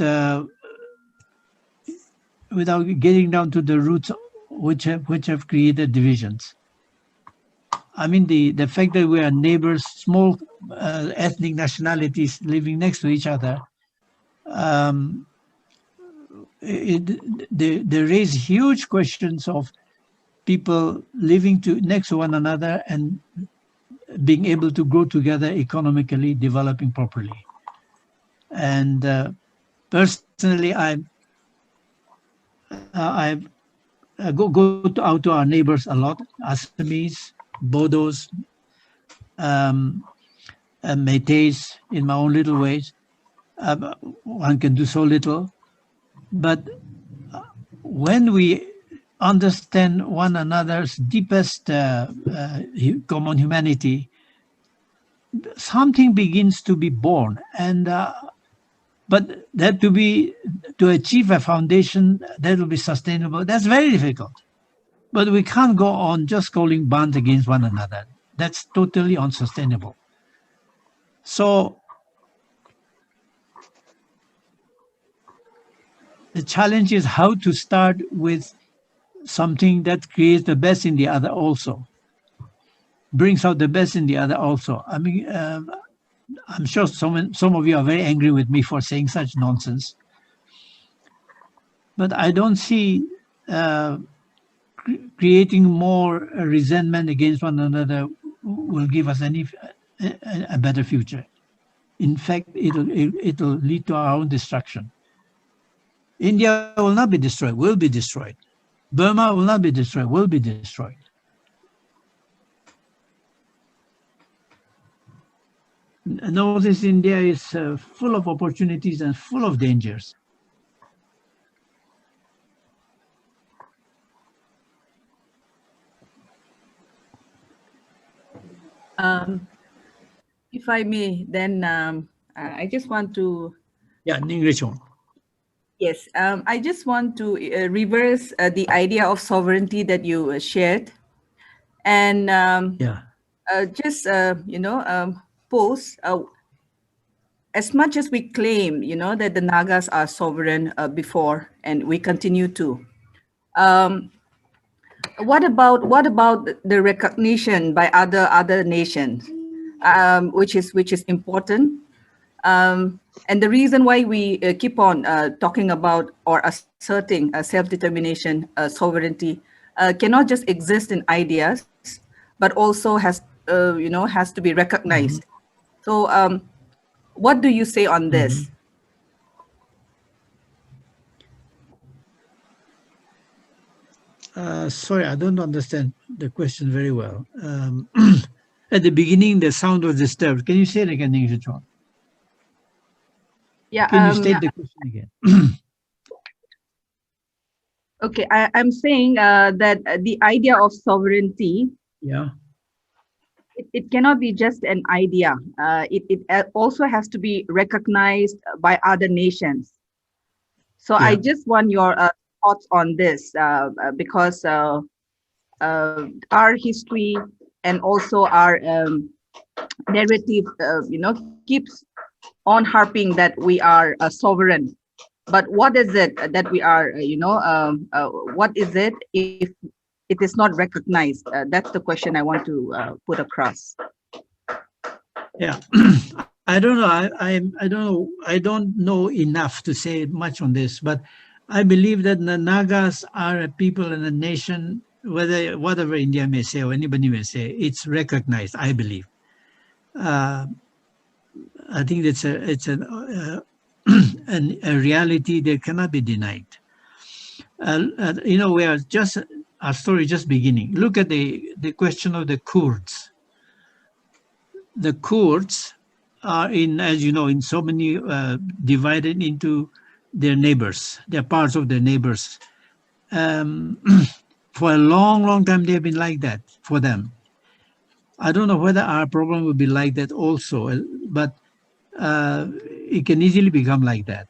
getting down to the roots which have created divisions. I mean, the fact that we are neighbors, small ethnic nationalities living next to each other, they raise huge questions of people living next to one another and being able to grow together economically, developing properly. And personally, I out to our neighbors a lot, Assamese, Bodos, Métis, in my own little ways. One can do so little. But when we understand one another's deepest common humanity, something begins to be born. And but that to achieve a foundation that will be sustainable, that's very difficult. But we can't go on just calling bonds against one another. That's totally unsustainable. So the challenge is how to start with something that creates the best in the other also, brings out the best in the other also. I mean, I'm sure some of you are very angry with me for saying such nonsense. But I don't see creating more resentment against one another will give us a better future. In fact, it'll lead to our own destruction. India will not be destroyed, will be destroyed. Burma will not be destroyed, will be destroyed. Northeast India is full of opportunities and full of dangers.
If I may, then I just want to.
Yeah, Ningrichon.
Yes, I just want to reverse the idea of sovereignty that you shared, and just pose. As much as we claim, that the Nagas are sovereign before, and we continue to. What about the recognition by other nations, which is important, and the reason why we keep on talking about or asserting self-determination, sovereignty, cannot just exist in ideas, but also has to be recognized. Mm-hmm. So, what do you say on this?
Sorry, I don't understand the question very well. At the beginning, the sound was disturbed. Can you say it again, English?
Yeah.
Can you state the question again?
Okay, I'm saying that the idea of sovereignty, it cannot be just an idea. It also has to be recognized by other nations. So I just want your thoughts on this, because our history and also our narrative, keeps on harping that we are sovereign. But what is it that we are, what is it if it is not recognized? That's the question I want to put across.
Yeah, I don't know. I don't know. I don't know enough to say much on this, but I believe that the Nagas are a people and a nation, whatever India may say or anybody may say, it's recognized, I believe. I think it's a reality that cannot be denied. We are just, our story just beginning. Look at the question of the Kurds. The Kurds are as you know, in so many divided into their neighbors. They're parts of their neighbors. For a long, long time, they've been like that for them. I don't know whether our problem will be like that also, but it can easily become like that.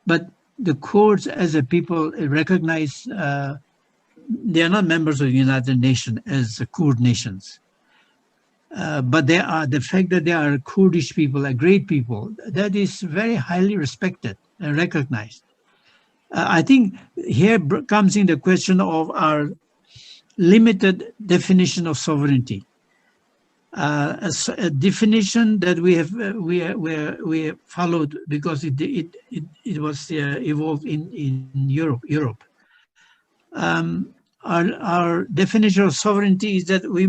But the Kurds as a people recognize they are not members of the United Nations as the Kurd nations. But they are, the fact that they are Kurdish people, a great people, that is very highly respected and recognized. I think here comes in the question of our limited definition of sovereignty. A definition that we have followed because it was evolved in Europe. Our definition of sovereignty is that we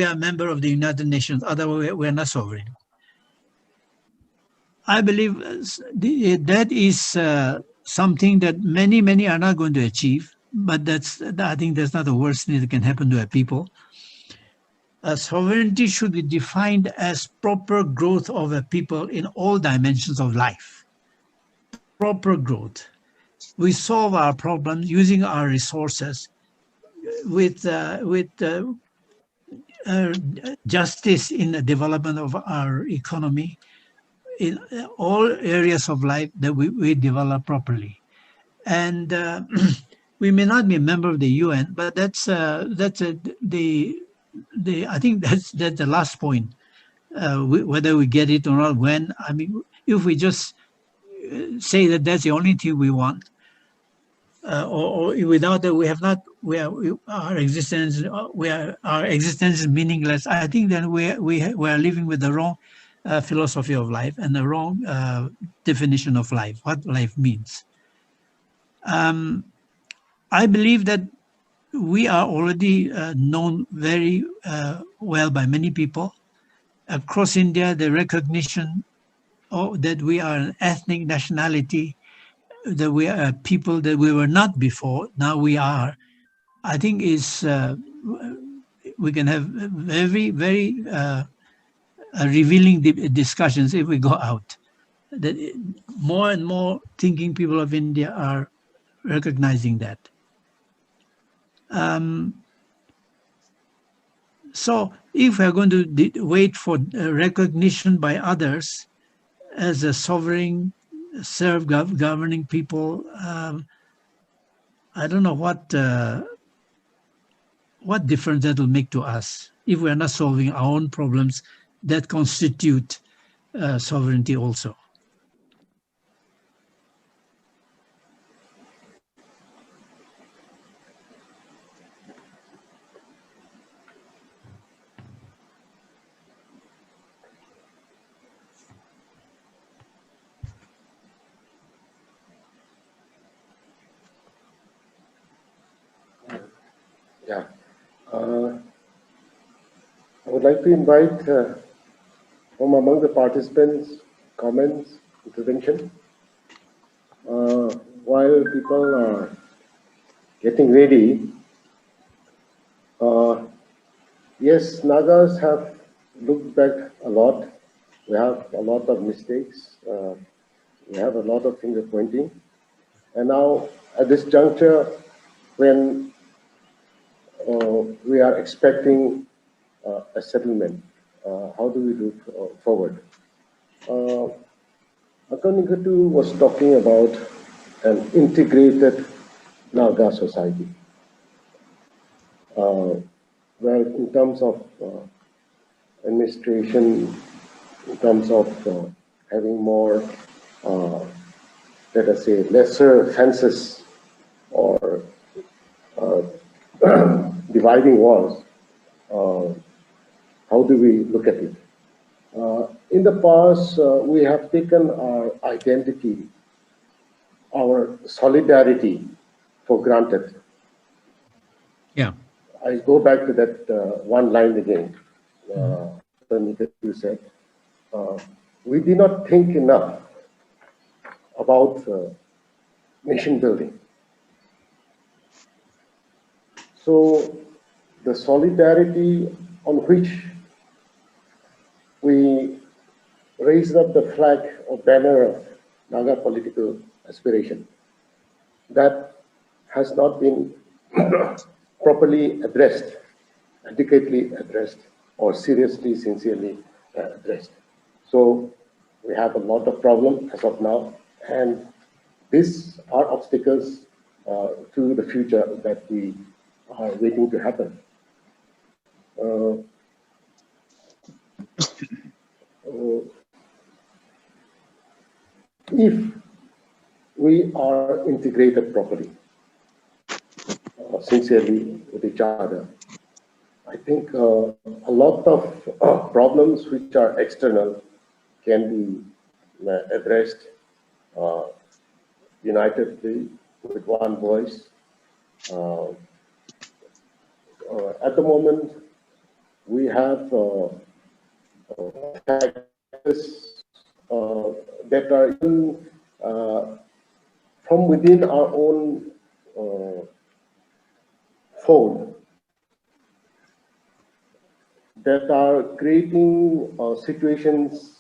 are a member of the United Nations, otherwise we are not sovereign. I believe that is something that many are not going to achieve, but I think that's not the worst thing that can happen to a people. Sovereignty should be defined as proper growth of a people in all dimensions of life. Proper growth. We solve our problems using our resources with justice in the development of our economy, in all areas of life that we develop properly. And we may not be a member of the UN, but I think that's the last point. Whether we get it or not, when, I mean, if we just say that that's the only thing we want, or without that our existence is meaningless. I think then we are living with the wrong philosophy of life and the wrong definition of life, what life means. I believe that we are already known very well by many people across India. The recognition that we are an ethnic nationality, that we are a people that we were not before, now we are, I think is we can have very revealing discussions if we go out. That more and more thinking people of India are recognizing that. So if we're going to wait for recognition by others as a sovereign, governing people, I don't know what difference that will make to us if we are not solving our own problems that constitute sovereignty also.
Yeah. I would like to invite from among the participants comments, intervention. While people are getting ready, yes, Nagas have looked back a lot. We have a lot of mistakes. We have a lot of finger pointing. And now at this juncture, when we are expecting a settlement, how do we do forward? Niketu was talking about an integrated Naga society. Well, in terms of administration, in terms of having more, let us say, lesser fences or dividing walls, how do we look at it? In the past, we have taken our identity, our solidarity for granted.
Yeah.
I go back to that one line again. You said, we did not think enough about nation building. So the solidarity on which we raised up the flag or banner of Naga political aspiration, that has not been properly addressed, adequately addressed, or seriously, sincerely addressed. So we have a lot of problems as of now, and these are obstacles to the future that we are waiting to happen. If we are integrated properly, sincerely with each other, I think a lot of problems which are external can be addressed unitedly with one voice. At the moment, we have factors that are from within our own fold that are creating situations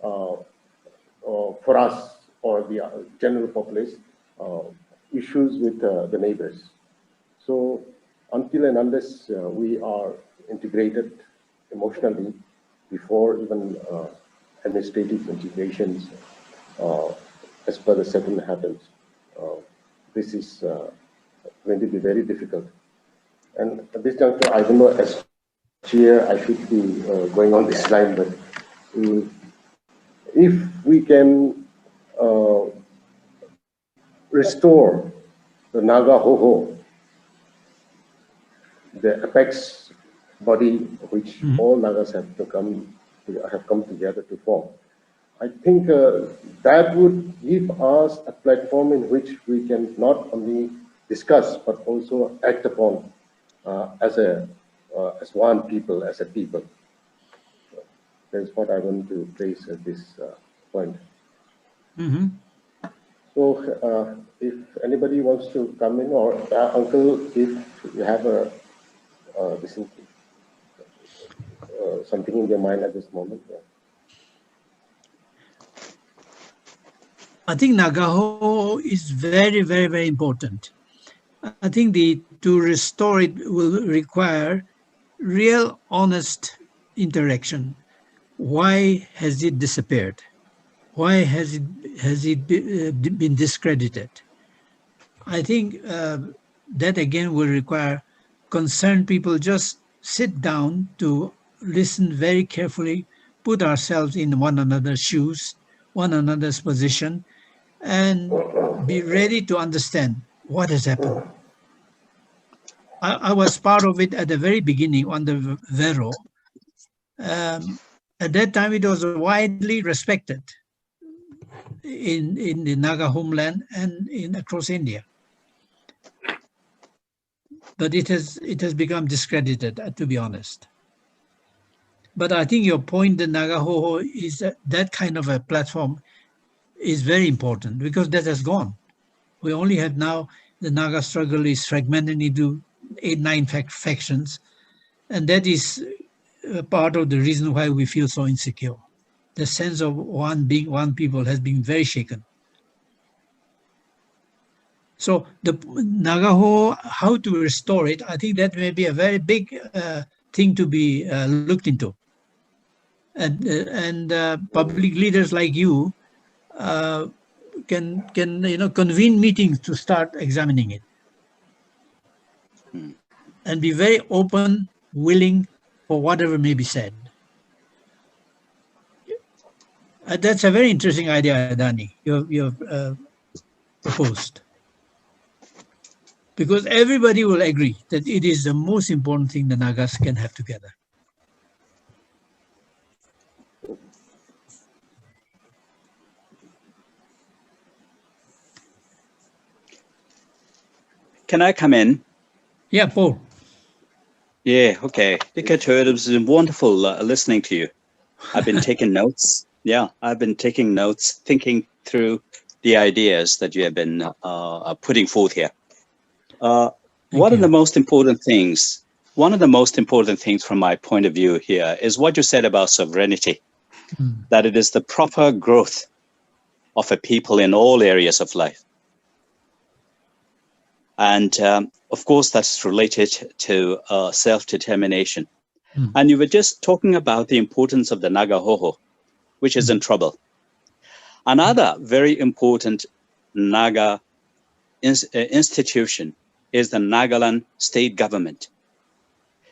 for us or the general populace, issues with the neighbors. So until and unless we are integrated emotionally before even administrative integrations as per the settlement happens, this is going to be very difficult. And at this juncture, I don't know, as chair, I should be going on this line, but if we can restore the Naga Hoho, the apex body which all Nagas have come together to form, I think that would give us a platform in which we can not only discuss but also act upon as one people, as a people. That's what I want to place at this point. So if anybody wants to come in, or Uncle, if you have something in your mind at this moment. Yeah.
I think Nagaho is very, very, very important. I think to restore it will require real, honest interaction. Why has it disappeared? Why has it been discredited? I think that again will require concerned people just sit down to listen very carefully, put ourselves in one another's shoes, one another's position, and be ready to understand what has happened. I was part of it at the very beginning on the Vero. At that time, it was widely respected in the Naga homeland and across India. But it has become discredited, to be honest. But I think your point, the Nagahoho, is that kind of a platform is very important because that has gone. We only have now the Naga struggle is fragmented into 8-9 factions, and that is part of the reason why we feel so insecure. The sense of one people has been very shaken. So the Nagaho, how to restore it, I think that may be a very big thing to be looked into. And public leaders like you can convene meetings to start examining it. And be very open, willing for whatever may be said. That's a very interesting idea, Adani, you have proposed. Because everybody will agree that it is the most important thing the Nagas can have together.
Can I come in?
Yeah, Paul.
Yeah, okay. Niketu, it was wonderful listening to you. I've been taking notes. Yeah, I've been taking notes, thinking through the ideas that you have been putting forth here. One of the most important things from my point of view here is what you said about sovereignty, that it is the proper growth of a people in all areas of life. And of course, that's related to self-determination. And you were just talking about the importance of the Nagahoho, which is in trouble. Another very important Naga institution is the Nagaland state government.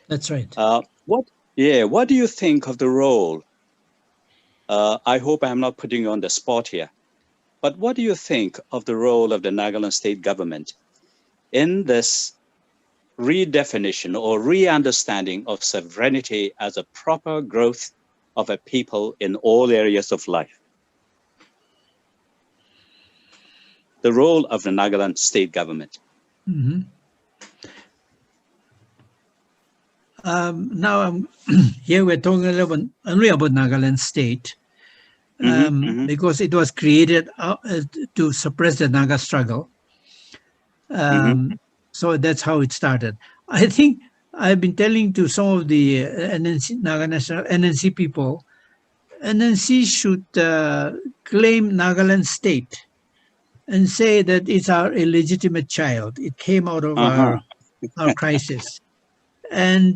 That's right.
What do you think of the role? I hope I'm not putting you on the spot here, but what do you think of the role of the Nagaland state government in this redefinition or re-understanding of sovereignty as a proper growth of a people in all areas of life? The role of the Nagaland state government.
Now, here we're talking only about Nagaland state. because it was created to suppress the Naga struggle. So that's how it started. I think I've been telling to some of the NNC, Naga National NNC people, NNC should claim Nagaland state and say that it's our illegitimate child. It came out of our crisis. And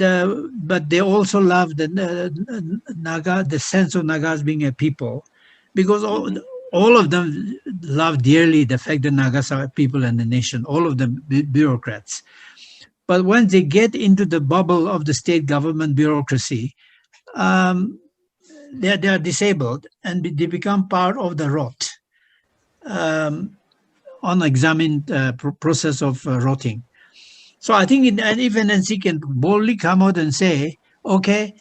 but they also love the Naga, the sense of Nagas being a people, because all of them love dearly the fact that Nagas are people and a nation. All of them bureaucrats. But once they get into the bubble of the state government bureaucracy, they are disabled and they become part of the rot, unexamined process of rotting. So I think if NNC can boldly come out and say, okay,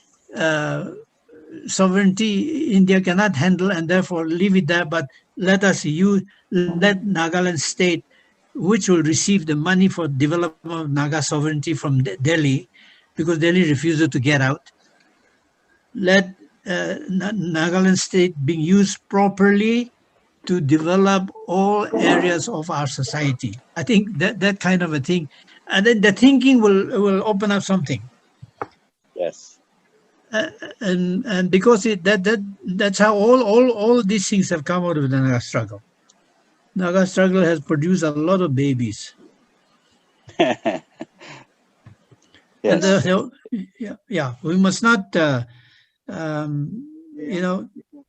sovereignty India cannot handle and therefore leave it there, but let Nagaland state, which will receive the money for development of Naga sovereignty from Delhi, because Delhi refuses to get out, let Nagaland state being used properly to develop all areas of our society. I think that kind of a thing, and then the thinking will open up something.
Yes.
And because that's how all these things have come out of the Naga struggle. Naga struggle has produced a lot of babies.
Yes.
And we must not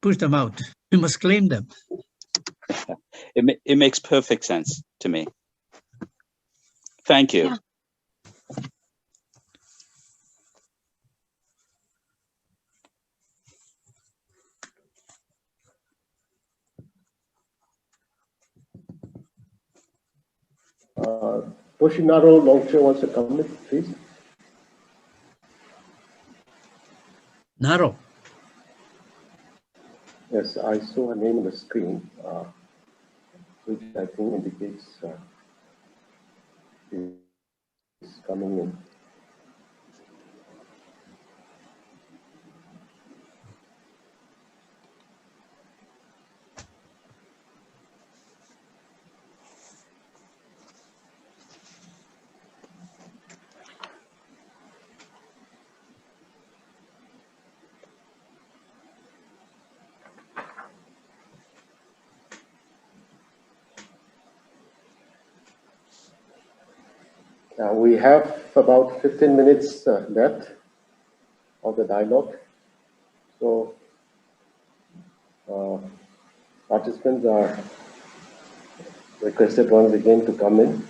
push them out. We must claim them.
It makes perfect sense to me. Thank you.
Yeah.
Toshinaro Longche wants to comment, please.
Naro.
Yes, I saw her name on the screen, which I think indicates is coming in. We have about 15 minutes left of the dialogue. So participants are requested once again to come in.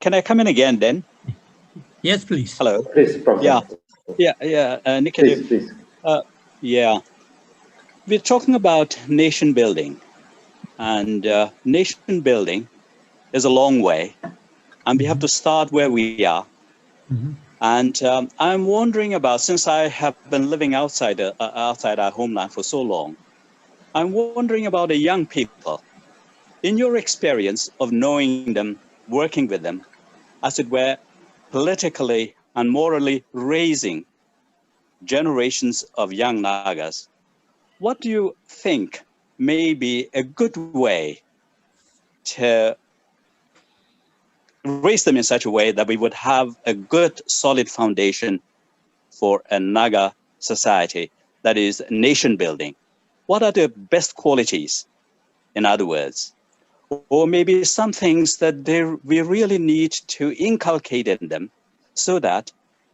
Can I come in again then?
Yes, please.
Hello.
Please, Professor.
Niketu.
Please.
We're talking about nation building, and nation building is a long way, and we have to start where we are. And I'm wondering about, since I have been living outside our homeland for so long, I'm wondering about the young people. In your experience of knowing them, working with them, as it were, politically and morally raising generations of young Nagas, what do you think may be a good way to raise them in such a way that we would have a good, solid foundation for a Naga society that is nation building? What are the best qualities, in other words? Or maybe some things that we really need to inculcate in them so that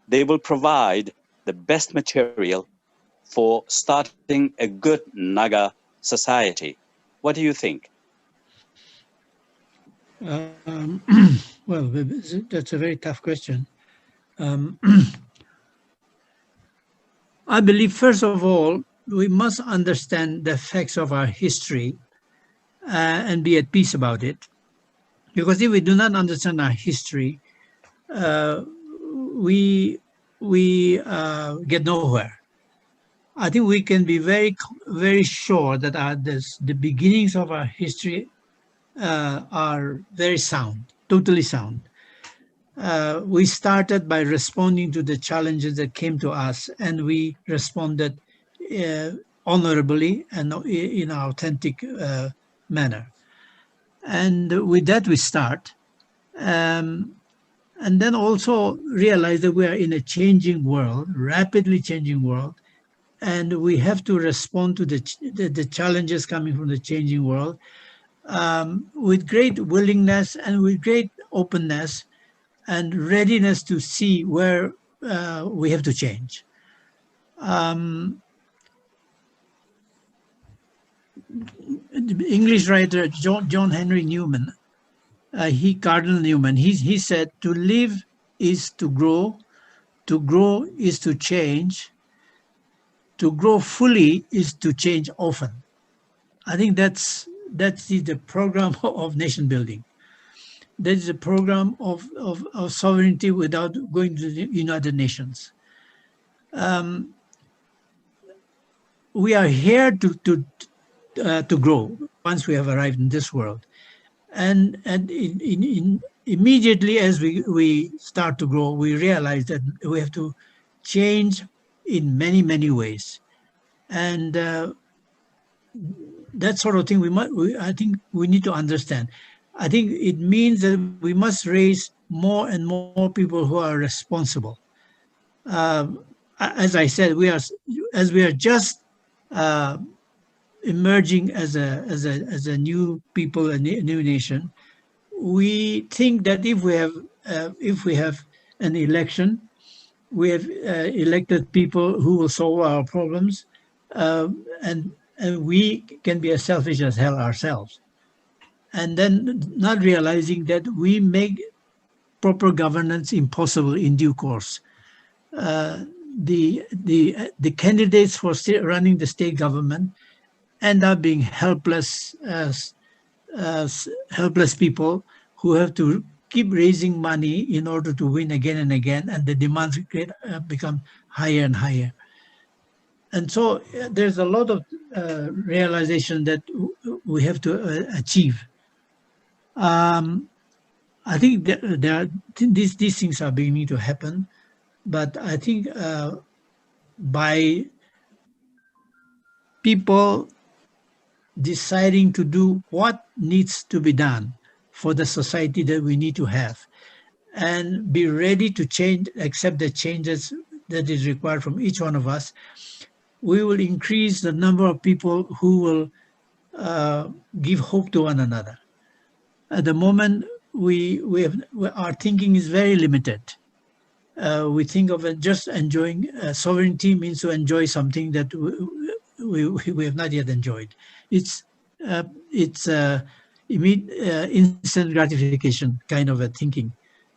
they will provide the best material for starting a good Naga society. What do you think?
Well, that's a very tough question. I believe, first of all, we must understand the facts of our history and be at peace about it. Because if we do not understand our history, we get nowhere. I think we can be very sure that the beginnings of our history are very sound, totally sound. We started by responding to the challenges that came to us, and we responded honorably and in an authentic manner. And with that, we start. And then also realize that we are in a changing world, rapidly changing world, and we have to respond to the challenges coming from the changing world with great willingness and with great openness and readiness to see where we have to change. The English writer John Henry Newman, Cardinal Newman, he said, to live is to grow is to change, to grow fully is to change often. I think that's the program of nation building. That is a program of sovereignty without going to the United Nations. We are here to grow once we have arrived in this world, and immediately as we start to grow, we realize that we have to change in many ways, and that sort of thing I think we need to understand. I think it means that we must raise more and more people who are responsible. As I said, we are just emerging as a new people, a new nation. We think that if we have an election, we have elected people who will solve our problems, and we can be as selfish as hell ourselves. And then not realizing that we make proper governance impossible in due course. The candidates for running the state government end up being helpless people who have to keep raising money in order to win again and again, and the demands become higher and higher. And so there's a lot of realization that we have to achieve. I think that these things are beginning to happen, but I think by people deciding to do what needs to be done for the society that we need to have, and be ready to change, accept the changes that is required from each one of us, we will increase the number of people who will give hope to one another. At the moment, our thinking is very limited. We think of it just enjoying sovereignty means to enjoy something that we have not yet enjoyed. It's instant gratification kind of a thinking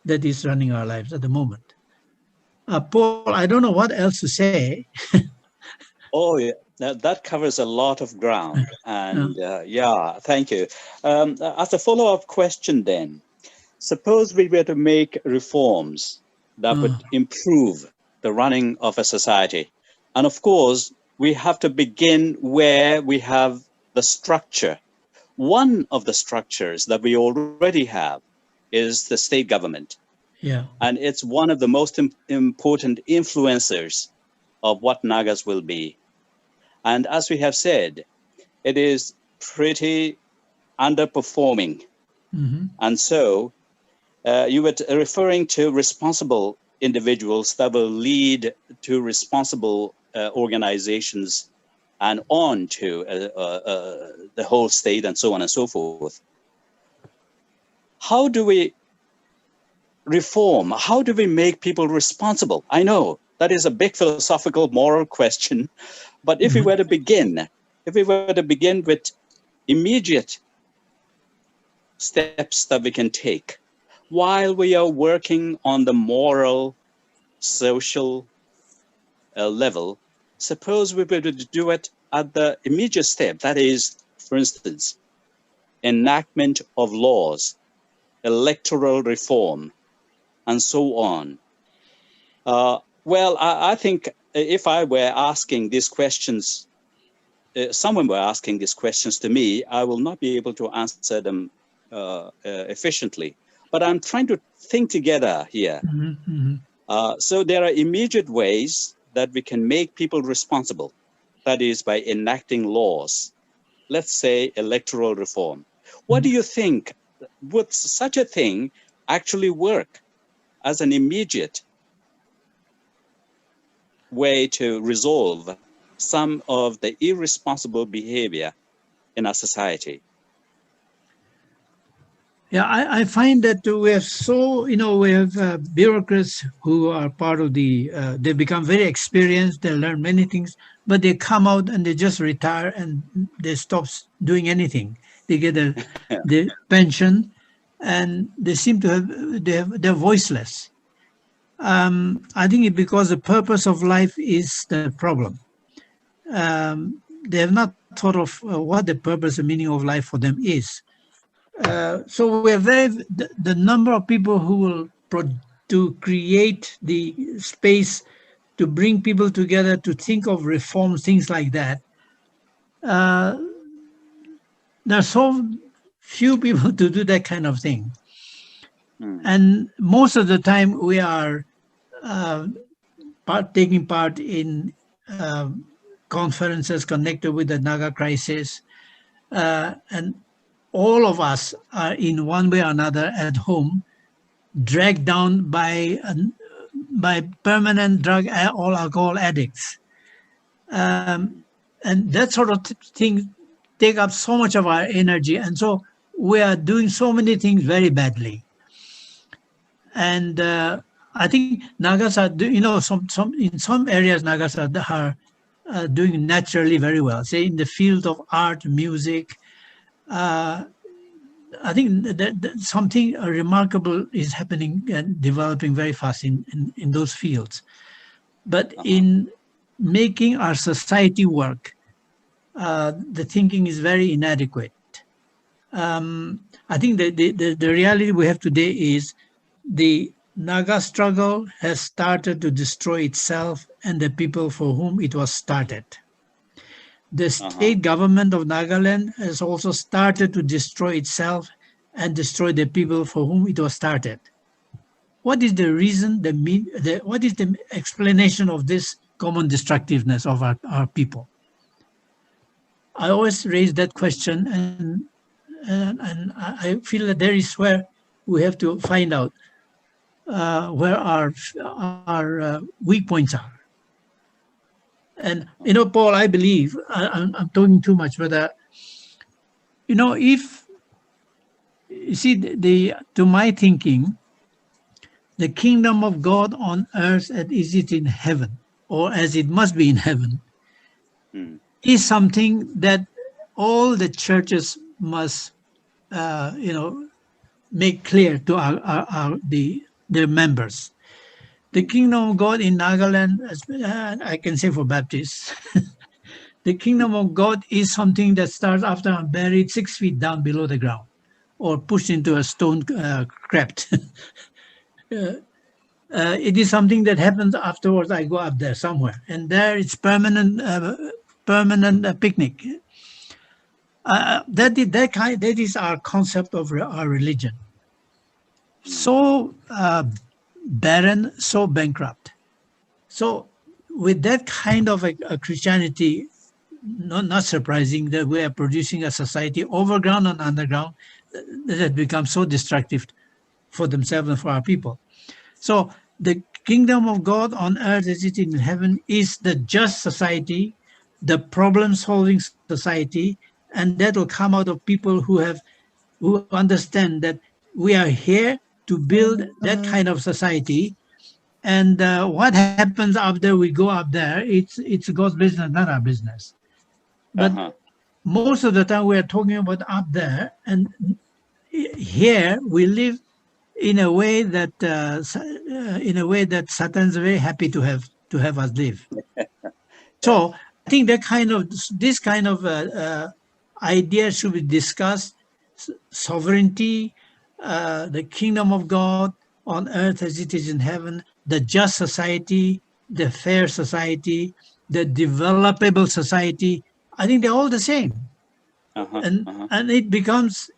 that is running our lives at the moment. Paul, I don't know what else to say.
Oh, yeah. That covers a lot of ground. And yeah, thank you. As a follow-up question then, suppose we were to make reforms that would improve the running of a society. And of course, we have to begin where we have the structure. One of the structures that we already have is the state government.
Yeah.
And it's one of the most important influencers of what Nagas will be. And as we have said, it is pretty underperforming.
Mm-hmm.
And so you were referring to responsible individuals that will lead to responsible organizations and on to the whole state and so on and so forth. How do we reform? How do we make people responsible? I know that is a big philosophical, moral question, but if we were to begin, with immediate steps that we can take while we are working on the moral, social level, suppose we were to do it at the immediate step, that is, for instance, enactment of laws, electoral reform, and so on. Well, I think if I were asking these questions, someone were asking these questions to me, I will not be able to answer them efficiently. But I'm trying to think together here. So there are immediate ways that we can make people responsible. That is by enacting laws. Let's say electoral reform. What do you think? Would such a thing actually work as an immediate way to resolve some of the irresponsible behavior in our society?
Yeah, I find that we have we have bureaucrats who are part of they become very experienced, they learn many things, but they come out and they just retire and they stop doing anything. They get the pension and they seem to they're voiceless. I think it's because the purpose of life is the problem. They have not thought of what the purpose and meaning of life for them is. So we're the number of people who will to create the space to bring people together to think of reforms, things like that. There are so few people to do that kind of thing. And most of the time we are taking part in conferences connected with the Naga crisis. And all of us are in one way or another at home, dragged down by permanent drug or alcohol addicts. And that sort of thing take up so much of our energy. And so we are doing so many things very badly. And I think Nagas are, in some areas, Nagas are doing naturally very well. Say in the field of art, music, I think that something remarkable is happening and developing very fast in those fields. But in making our society work, the thinking is very inadequate. I think the reality we have today is the Naga struggle has started to destroy itself and the people for whom it was started. The state government of Nagaland has also started to destroy itself and destroy the people for whom it was started. What is the reason, what is the explanation of this common destructiveness of our people? I always raise that question, and I feel that there is where we have to find out where our weak points are. And, Paul, I believe, I'm talking too much, but, if, you see, to my thinking, the kingdom of God on earth as is it in heaven, or as it must be in heaven, is something that all the churches must, make clear to their members. The kingdom of God in Nagaland, I can say for Baptists, the kingdom of God is something that starts after I'm buried 6 feet down below the ground or pushed into a stone crypt. It is something that happens afterwards. I go up there somewhere, and there it's permanent picnic. That is our concept of our religion. So barren, so bankrupt. So with that kind of a Christianity, not surprising that we are producing a society overground and underground that has become so destructive for themselves and for our people. So the kingdom of God on earth as it is in heaven is the just society, the problem-solving society, and that will come out of people who understand that we are here to build that kind of society. And what happens after we go up there, it's God's business, not our business. But most of the time we are talking about up there, and here we live in a way that Satan's very happy to have us live. So I think this kind of idea should be discussed. Sovereignty, the kingdom of God on earth as it is in heaven, the just society, the fair society, the developable society. I think they're all the same. And it becomes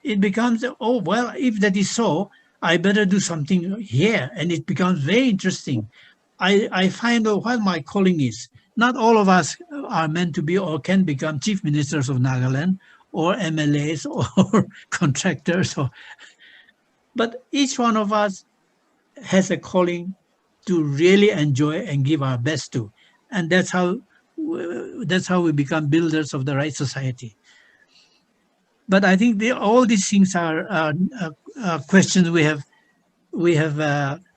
oh well, if that is so, I better do something here, and it becomes very interesting. I find out what my calling is. Not all of us are meant to be or can become chief ministers of Nagaland or MLAs or contractors, but each one of us has a calling to really enjoy and give our best to, and that's how we become builders of the right society. But I think all these things are questions we have.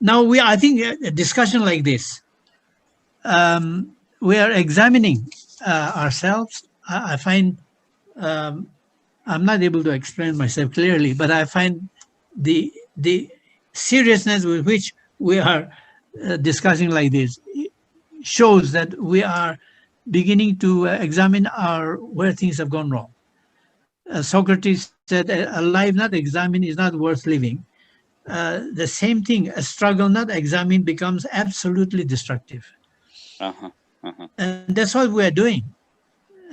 Now I think a discussion like this, we are examining ourselves. I find I'm not able to explain myself clearly, but I find the seriousness with which we are discussing like this shows that we are beginning to examine where things have gone wrong. Socrates said, "A life not examined is not worth living." The same thing, a struggle not examined becomes absolutely destructive. And that's what we are doing.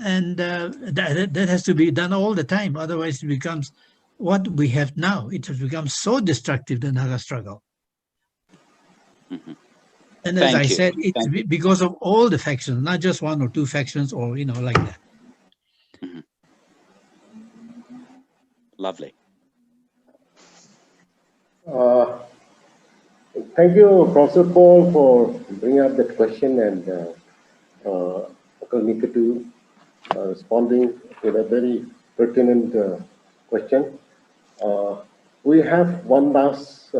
And that has to be done all the time. Otherwise, it becomes what we have now. It has become so destructive, the Naga struggle. And as I said, it's because of all the factions, not just one or two factions or, like that.
Lovely.
Thank you, Professor Paul, for bringing up that question, and Uncle Niketu responding to a very pertinent question. We have one last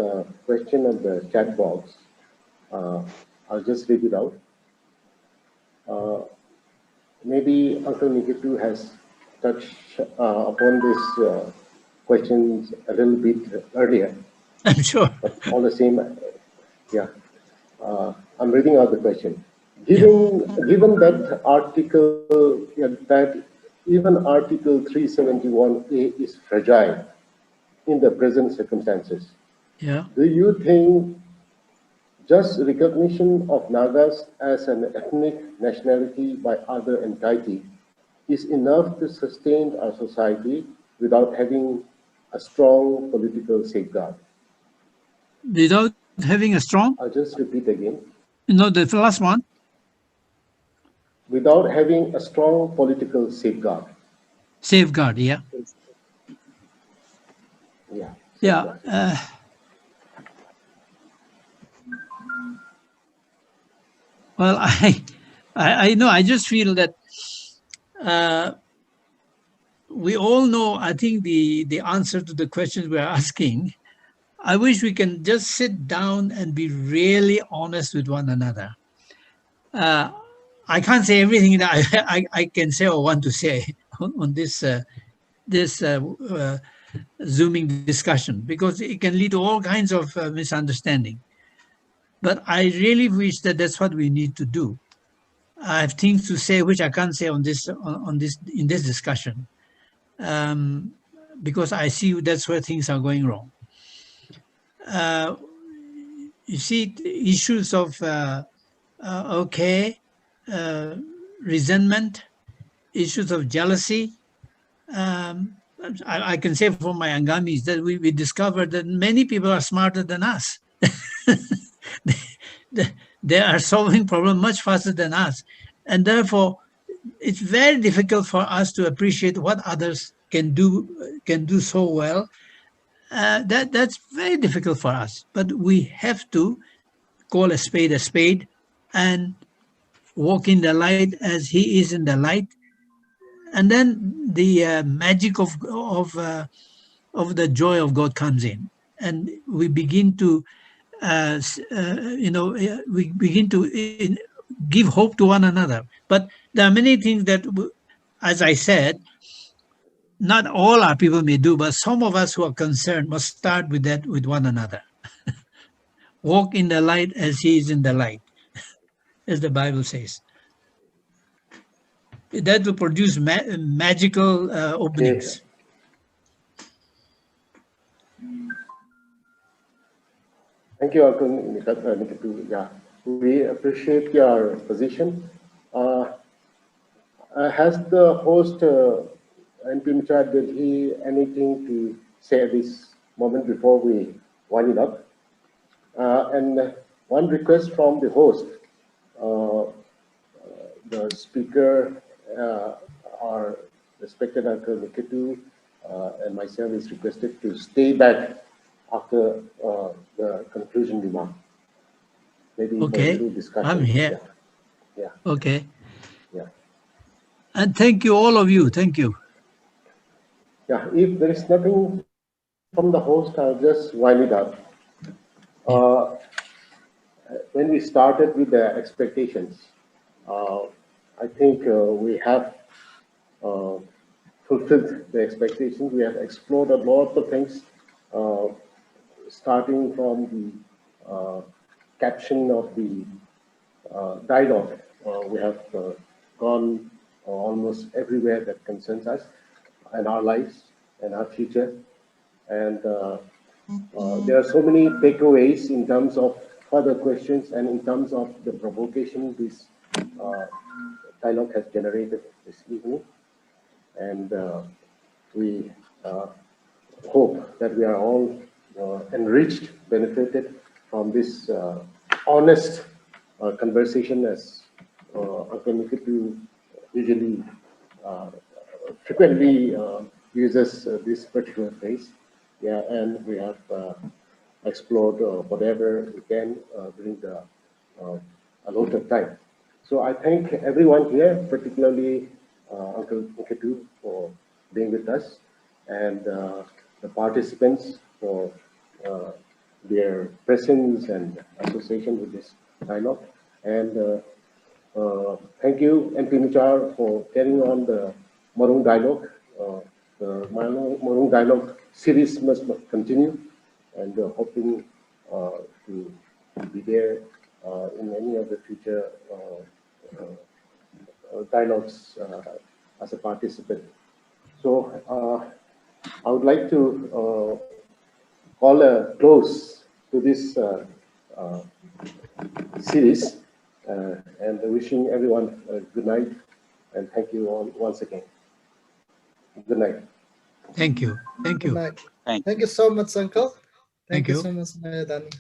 question on the chat box. I'll just read it out. Maybe Uncle Niketu has touched upon these questions a little bit earlier.
I'm sure.
But all the same, yeah. I'm reading out the question. Given that that even Article 371A is fragile in the present circumstances, do you think just recognition of Nagas as an ethnic nationality by other entity is enough to sustain our society without having a strong political safeguard?
Without having a strong?
I'll just repeat again.
No, the last one.
Without having a strong political safeguard.
Safeguard, yeah.
Yeah.
Yeah. Well, I know. I just feel that we all know. I think the answer to the questions we're asking. I wish we can just sit down and be really honest with one another. I can't say everything that I can say or want to say on this Zooming discussion, because it can lead to all kinds of misunderstanding. But I really wish that that's what we need to do. I have things to say which I can't say in this discussion, because I see that's where things are going wrong. You see, issues of resentment, issues of jealousy. I can say for my Angamis that we discovered that many people are smarter than us. They are solving problems much faster than us. And therefore, it's very difficult for us to appreciate what others can do so well. That's very difficult for us. But we have to call a spade and walk in the light as he is in the light. And then the magic of the joy of God comes in. And we begin to we begin to give hope to one another. But there are many things that, as I said, not all our people may do, but some of us who are concerned must start with that with one another. Walk in the light as he is in the light, as the Bible says. that will produce magical openings.
Thank you, Uncle Niketu. Yeah, we appreciate your position. Has the host, NPMHR, did he anything to say at this moment before we wind it up? And one request from the host, the speaker, our respected Uncle Niketu, and myself is requested to stay back after the conclusion remark. Maybe for a
Okay,
little discussion.
I'm here.
Yeah.
Okay.
Yeah.
And thank you, all of you. Thank you.
Yeah. If there is nothing from the host, I'll just wind it up. When we started with the expectations, I think we have fulfilled the expectations. We have explored a lot of things, starting from the caption of the dialogue. We have gone almost everywhere that concerns us and our lives and our future. And there are so many takeaways in terms of further questions and in terms of the provocation this dialogue has generated this evening. And we hope that we are all enriched, benefited from this honest conversation, as Uncle Niketu usually frequently uses this particular phrase. Yeah, and we have explored whatever we can during the allotted time. So I thank everyone here, particularly Uncle Niketu, for being with us, and the participants for their presence and association with this dialogue. And thank you, NPMHR, for carrying on the Morung dialogue. The Morung dialogue series must continue, and hoping to be there in any of the future dialogues as a participant. So I would like to call a close to this series, and wishing everyone a good night, and thank you all once again. Good night.
Thank you. Thank you.
Good night.
Thank
Thank you so much, Uncle.
Thank
Thank you
you.
so much, Mayadani.